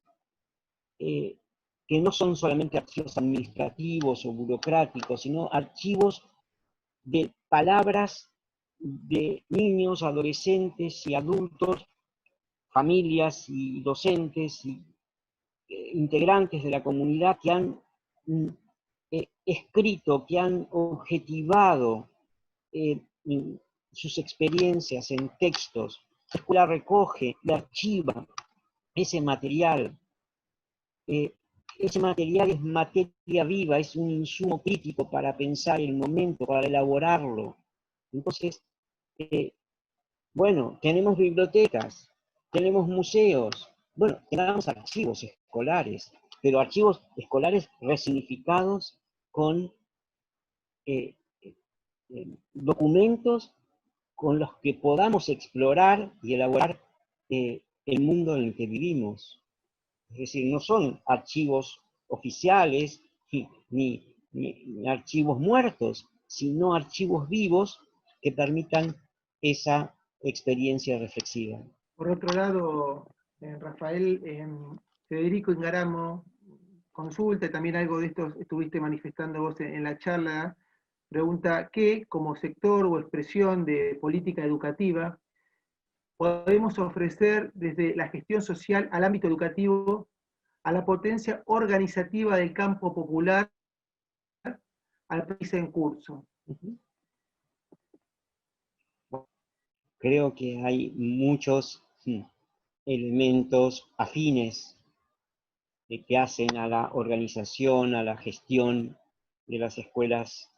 que no son solamente archivos administrativos o burocráticos, sino archivos de palabras de niños, adolescentes y adultos, familias y docentes y integrantes de la comunidad que han escrito, que han objetivado sus experiencias en textos. La escuela recoge y archiva ese material. Ese material es materia viva, es un insumo crítico para pensar el momento, para elaborarlo. Entonces, bueno, tenemos bibliotecas, tenemos museos, bueno, tenemos archivos escolares, pero archivos escolares resignificados con documentos con los que podamos explorar y elaborar el mundo en el que vivimos. Es decir, no son archivos oficiales ni archivos muertos, sino archivos vivos que permitan esa experiencia reflexiva. Por otro lado, Rafael, Federico Ingaramo consulta, también algo de esto estuviste manifestando vos en la charla, pregunta, ¿qué como sector o expresión de política educativa podemos ofrecer desde la gestión social al ámbito educativo a la potencia organizativa del campo popular al país en curso? Creo que hay muchos elementos afines que hacen a la organización, a la gestión de las escuelas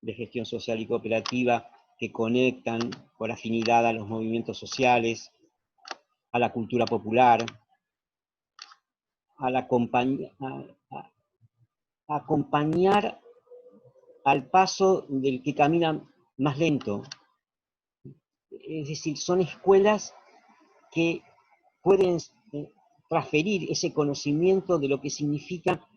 de gestión social y cooperativa, que conectan por afinidad a los movimientos sociales, a la cultura popular, a acompañar al paso del que camina más lento. Es decir, son escuelas que pueden transferir ese conocimiento de lo que significa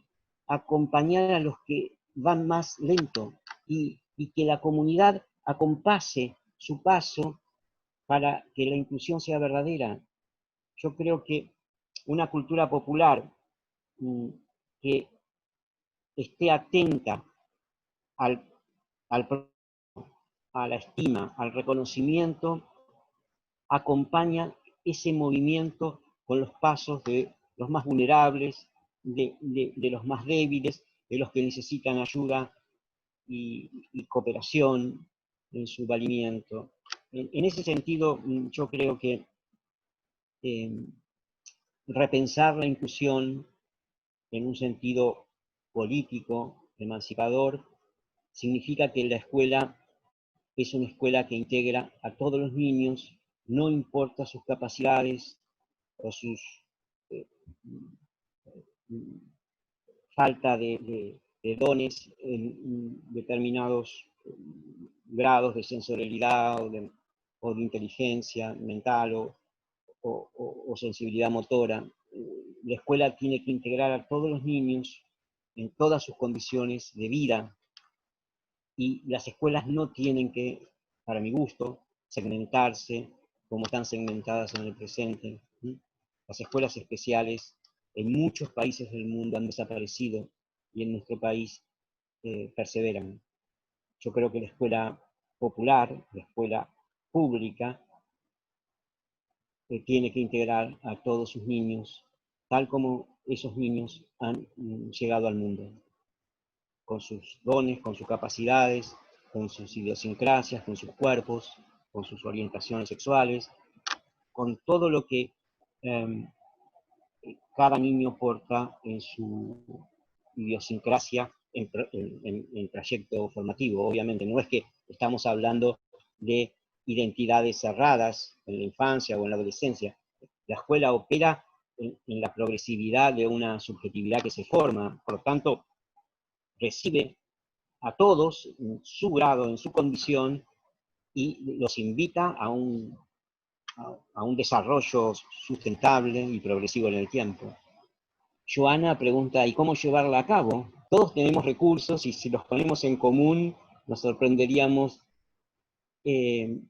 acompañar a los que van más lento y que la comunidad acompase su paso para que la inclusión sea verdadera. Yo creo que una cultura popular que esté atenta a la estima, al reconocimiento, acompaña ese movimiento con los pasos de los más vulnerables, de los más débiles, de los que necesitan ayuda y cooperación en su valimiento. En ese sentido, yo creo que repensar la inclusión en un sentido político, emancipador, significa que la escuela es una escuela que integra a todos los niños, no importa sus capacidades o sus falta de dones en determinados grados de sensorialidad o de inteligencia mental o sensibilidad motora. La escuela tiene que integrar a todos los niños en todas sus condiciones de vida, y las escuelas no tienen que, para mi gusto, segmentarse como están segmentadas en el presente. Las escuelas especiales en muchos países del mundo han desaparecido y en nuestro país perseveran. Yo creo que la escuela popular, la escuela pública, tiene que integrar a todos sus niños, tal como esos niños han llegado al mundo, con sus dones, con sus capacidades, con sus idiosincrasias, con sus cuerpos, con sus orientaciones sexuales, con todo lo que cada niño porta en su idiosincrasia en trayecto formativo. Obviamente, no es que estamos hablando de identidades cerradas en la infancia o en la adolescencia. La escuela opera en la progresividad de una subjetividad que se forma, por lo tanto, recibe a todos en su grado, en su condición, y los invita a un desarrollo sustentable y progresivo en el tiempo. Joana pregunta, ¿y cómo llevarla a cabo? Todos tenemos recursos y si los ponemos en común nos sorprenderíamos de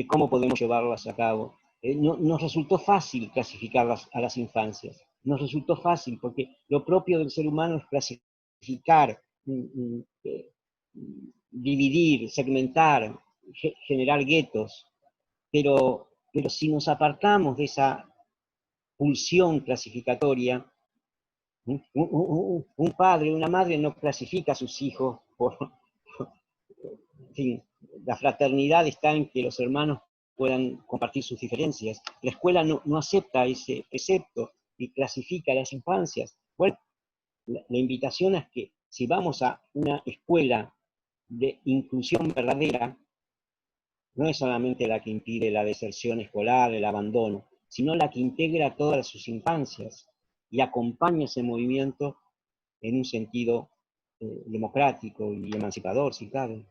cómo podemos llevarlas a cabo. Nos resultó fácil clasificarlas a las infancias. Nos resultó fácil porque lo propio del ser humano es clasificar, dividir, segmentar, generar guetos. Pero si nos apartamos de esa pulsión clasificatoria, un padre, una madre no clasifica a sus hijos en fin, la fraternidad está en que los hermanos puedan compartir sus diferencias. La escuela no acepta ese precepto y clasifica a las infancias. Bueno, la invitación es que si vamos a una escuela de inclusión verdadera, no es solamente la que impide la deserción escolar, el abandono, sino la que integra todas sus infancias y acompaña ese movimiento en un sentido democrático y emancipador, si cabe.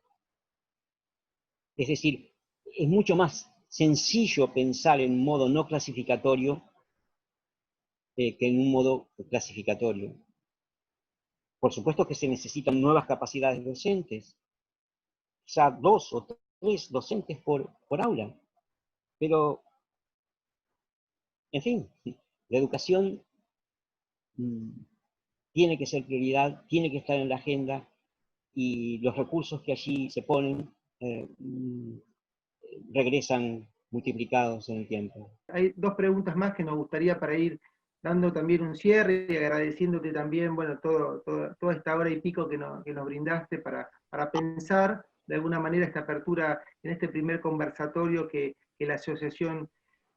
Es decir, es mucho más sencillo pensar en un modo no clasificatorio que en un modo clasificatorio. Por supuesto que se necesitan nuevas capacidades docentes, ya 2 o 3 docentes por aula, pero, en fin, la educación tiene que ser prioridad, tiene que estar en la agenda, y los recursos que allí se ponen regresan multiplicados en el tiempo. Hay dos preguntas más que nos gustaría para ir dando también un cierre y agradeciéndote también, bueno, toda esta hora y pico que nos brindaste para pensar de alguna manera esta apertura en este primer conversatorio que la asociación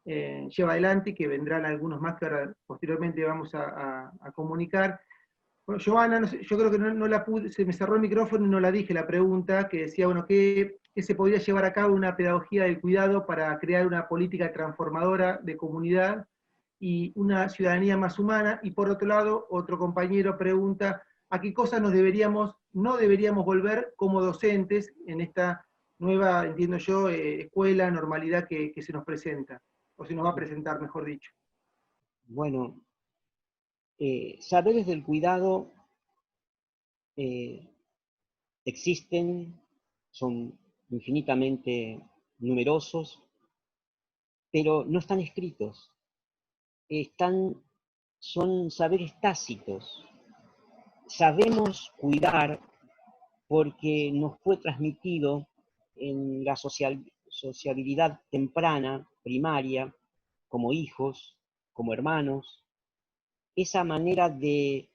lleva adelante y que vendrán algunos más que ahora posteriormente vamos a comunicar. Bueno, Joana, no sé, yo creo que no la pude, se me cerró el micrófono y no la dije la pregunta, que decía, bueno, ¿qué se podría llevar a cabo una pedagogía del cuidado para crear una política transformadora de comunidad y una ciudadanía más humana? Y por otro lado, otro compañero pregunta, ¿a qué cosas no deberíamos volver como docentes en esta nueva, entiendo yo, escuela, normalidad que se nos presenta, o se nos va a presentar, mejor dicho? Bueno, saberes del cuidado existen, son infinitamente numerosos, pero no están escritos. Son saberes tácitos. Sabemos cuidar porque nos fue transmitido en la sociabilidad temprana, primaria, como hijos, como hermanos, esa manera de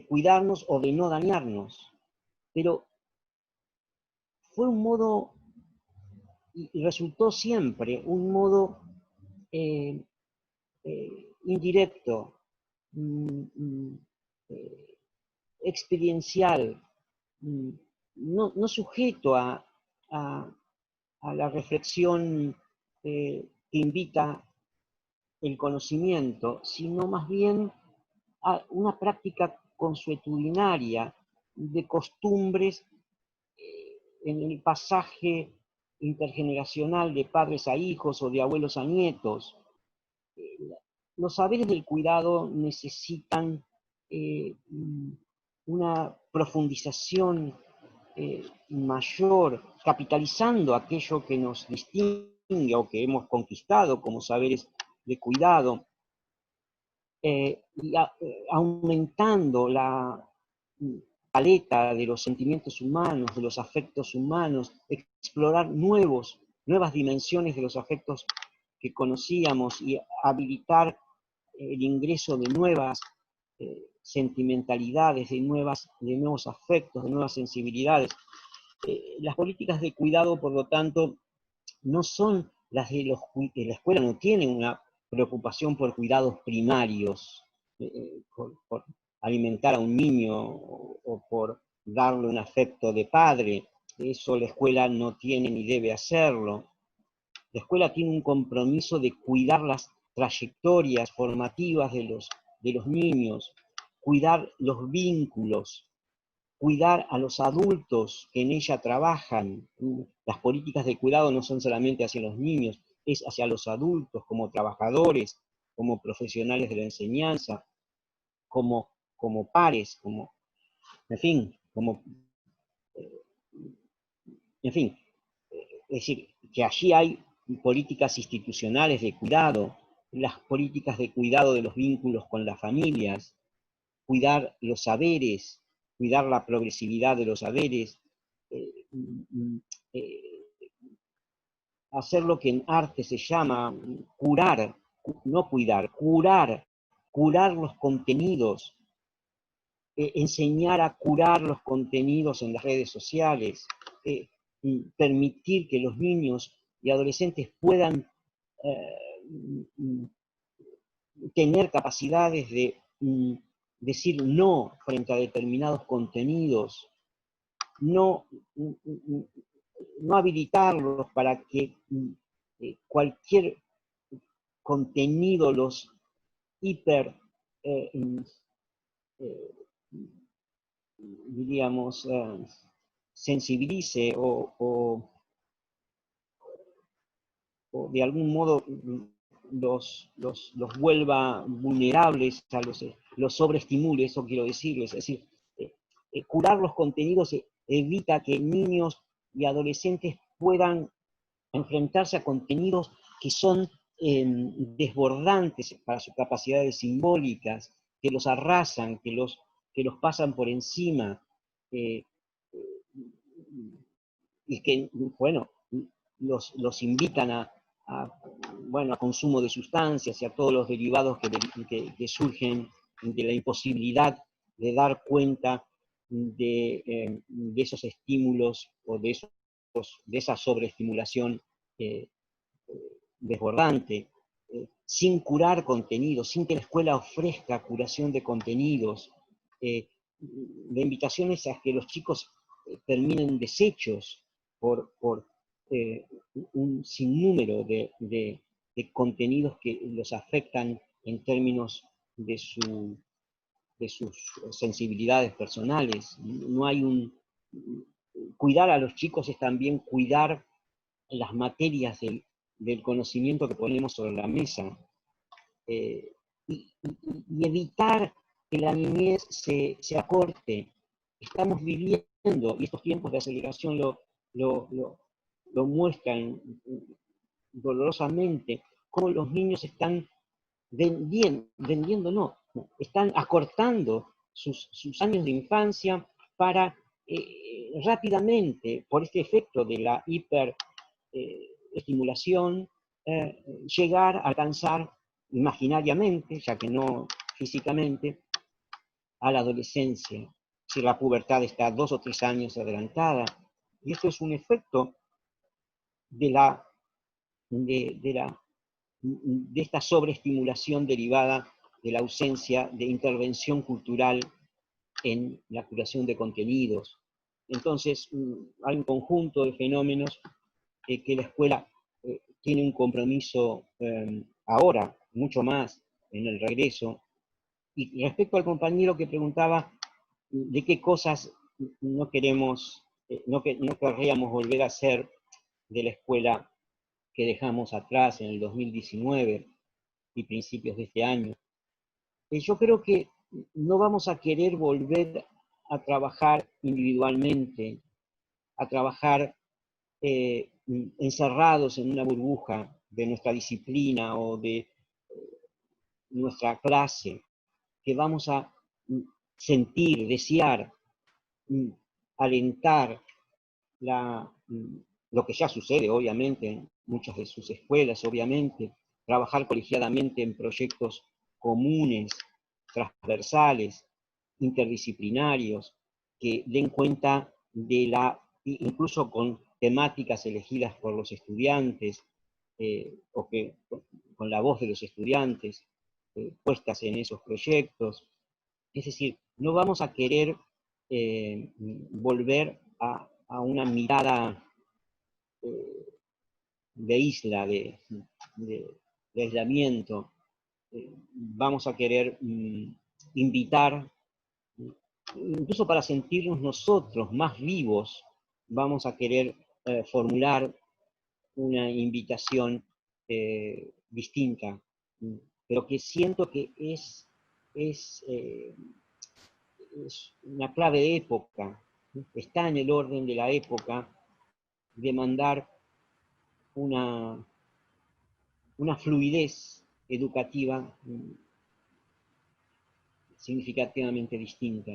cuidarnos o de no dañarnos. Pero fue un modo, y resultó siempre un modo indirecto, experiencial, no sujeto a la reflexión que invita el conocimiento, sino más bien a una práctica consuetudinaria de costumbres en el pasaje intergeneracional de padres a hijos o de abuelos a nietos. Los saberes del cuidado necesitan una profundización mayor, capitalizando aquello que nos distingue o que hemos conquistado como saberes de cuidado, y aumentando la paleta de los sentimientos humanos, de los afectos humanos, explorar nuevas dimensiones de los afectos que conocíamos y habilitar el ingreso de nuevas sentimentalidades, de nuevos afectos, de nuevas sensibilidades. Las políticas de cuidado, por lo tanto, no son las de la escuela no tiene una preocupación por cuidados primarios, por alimentar a un niño o por darle un afecto de padre. Eso la escuela no tiene ni debe hacerlo. La escuela tiene un compromiso de cuidar las trayectorias formativas de los niños, cuidar los vínculos, cuidar a los adultos que en ella trabajan. Las políticas de cuidado no son solamente hacia los niños, es hacia los adultos como trabajadores, como profesionales de la enseñanza, como pares, en fin, es decir, que allí hay políticas institucionales de cuidado, las políticas de cuidado de los vínculos con las familias, cuidar los saberes, cuidar la progresividad de los saberes, hacer lo que en arte se llama curar, no cuidar, curar los contenidos, enseñar a curar los contenidos en las redes sociales, permitir que los niños y adolescentes puedan tener capacidades de decir no frente a determinados contenidos, no habilitarlos para que cualquier contenido los diríamos, sensibilice o de algún modo los vuelva vulnerables, a los sobreestimule, eso quiero decirles. Es decir, curar los contenidos evita que niños y adolescentes puedan enfrentarse a contenidos que son desbordantes para sus capacidades simbólicas, que los arrasan, que los pasan por encima, y que, bueno, los invitan a consumo de sustancias y a todos los derivados que surgen de la imposibilidad de dar cuenta de esos estímulos o de esa sobreestimulación desbordante, sin curar contenidos, sin que la escuela ofrezca curación de contenidos. La invitación es a que los chicos terminen deshechos por un sinnúmero de contenidos que los afectan en términos de sus sensibilidades personales. No hay cuidar a los chicos es también cuidar las materias del conocimiento que ponemos sobre la mesa, y evitar que la niñez se acorte. Estamos viviendo, y estos tiempos de aceleración lo muestran dolorosamente, cómo los niños están están acortando sus años de infancia para rápidamente, por este efecto de la hiperestimulación, llegar a alcanzar imaginariamente, ya que no físicamente, a la adolescencia. Si la pubertad está 2 o 3 años adelantada. Y esto es un efecto de esta sobreestimulación derivada de la ausencia de intervención cultural en la curación de contenidos. Entonces, hay un conjunto de fenómenos que la escuela tiene un compromiso ahora, mucho más en el regreso. Y respecto al compañero que preguntaba de qué cosas no queremos no querríamos volver a ser de la escuela que dejamos atrás en el 2019 y principios de este año. Yo creo que no vamos a querer volver a trabajar individualmente, a trabajar encerrados en una burbuja de nuestra disciplina o de nuestra clase, que vamos a sentir, desear, alentar lo que ya sucede, obviamente, en muchas de sus escuelas, obviamente, trabajar colegiadamente en proyectos comunes, transversales, interdisciplinarios, que den cuenta incluso con temáticas elegidas por los estudiantes, o que con la voz de los estudiantes, puestas en esos proyectos. Es decir, no vamos a querer volver a una mirada de isla, de aislamiento. Vamos a querer invitar, incluso para sentirnos nosotros más vivos, vamos a querer formular una invitación distinta, pero que siento que es una clave de época, está en el orden de la época demandar una fluidez educativa significativamente distinta.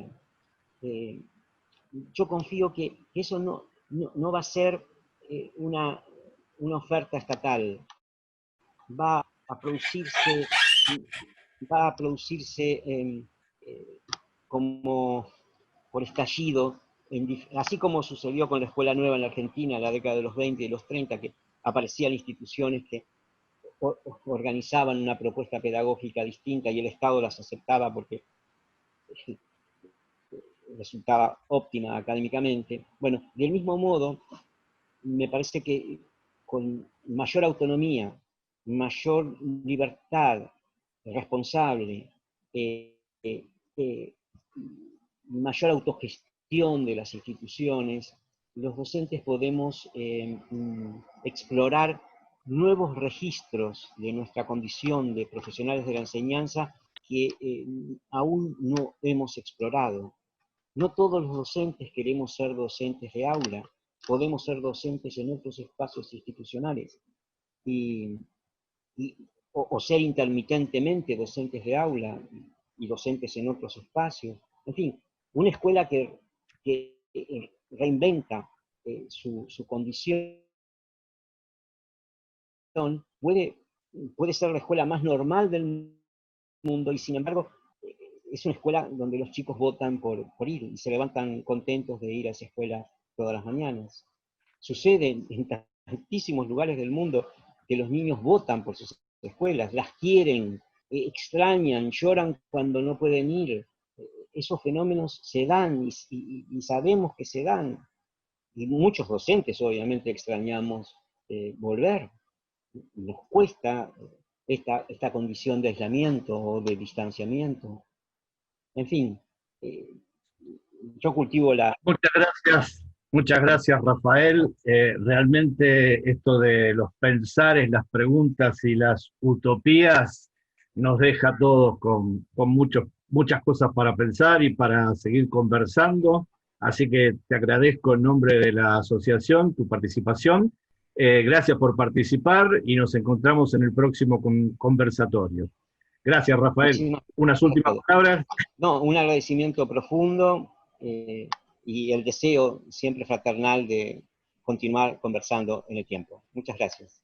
Yo confío que eso no va a ser una oferta estatal, va a producirse como por estallido, así como sucedió con la Escuela Nueva en la Argentina en la década de los 20 y los 30, que aparecían instituciones que organizaban una propuesta pedagógica distinta y el Estado las aceptaba porque resultaba óptima académicamente. Bueno, del mismo modo, me parece que con mayor autonomía, mayor libertad responsable, mayor autogestión de las instituciones, los docentes podemos explorar nuevos registros de nuestra condición de profesionales de la enseñanza que aún no hemos explorado. No todos los docentes queremos ser docentes de aula, podemos ser docentes en otros espacios institucionales, o ser intermitentemente docentes de aula y docentes en otros espacios. En fin, una escuela que reinventa su condición puede ser la escuela más normal del mundo, y sin embargo es una escuela donde los chicos votan por ir y se levantan contentos de ir a esa escuela todas las mañanas. Sucede en tantísimos lugares del mundo que los niños votan por sus escuelas, las quieren, extrañan, lloran cuando no pueden ir. Esos fenómenos se dan y sabemos que se dan. Y muchos docentes obviamente extrañamos volver. Nos cuesta esta condición de aislamiento o de distanciamiento. En fin, yo cultivo la... Muchas gracias Rafael. Realmente esto de los pensares, las preguntas y las utopías nos deja a todos con muchas cosas para pensar y para seguir conversando. Así que te agradezco en nombre de la asociación tu participación. Gracias por participar y nos encontramos en el próximo conversatorio. Gracias, Rafael. Unas últimas palabras. No, un agradecimiento profundo y el deseo siempre fraternal de continuar conversando en el tiempo. Muchas gracias.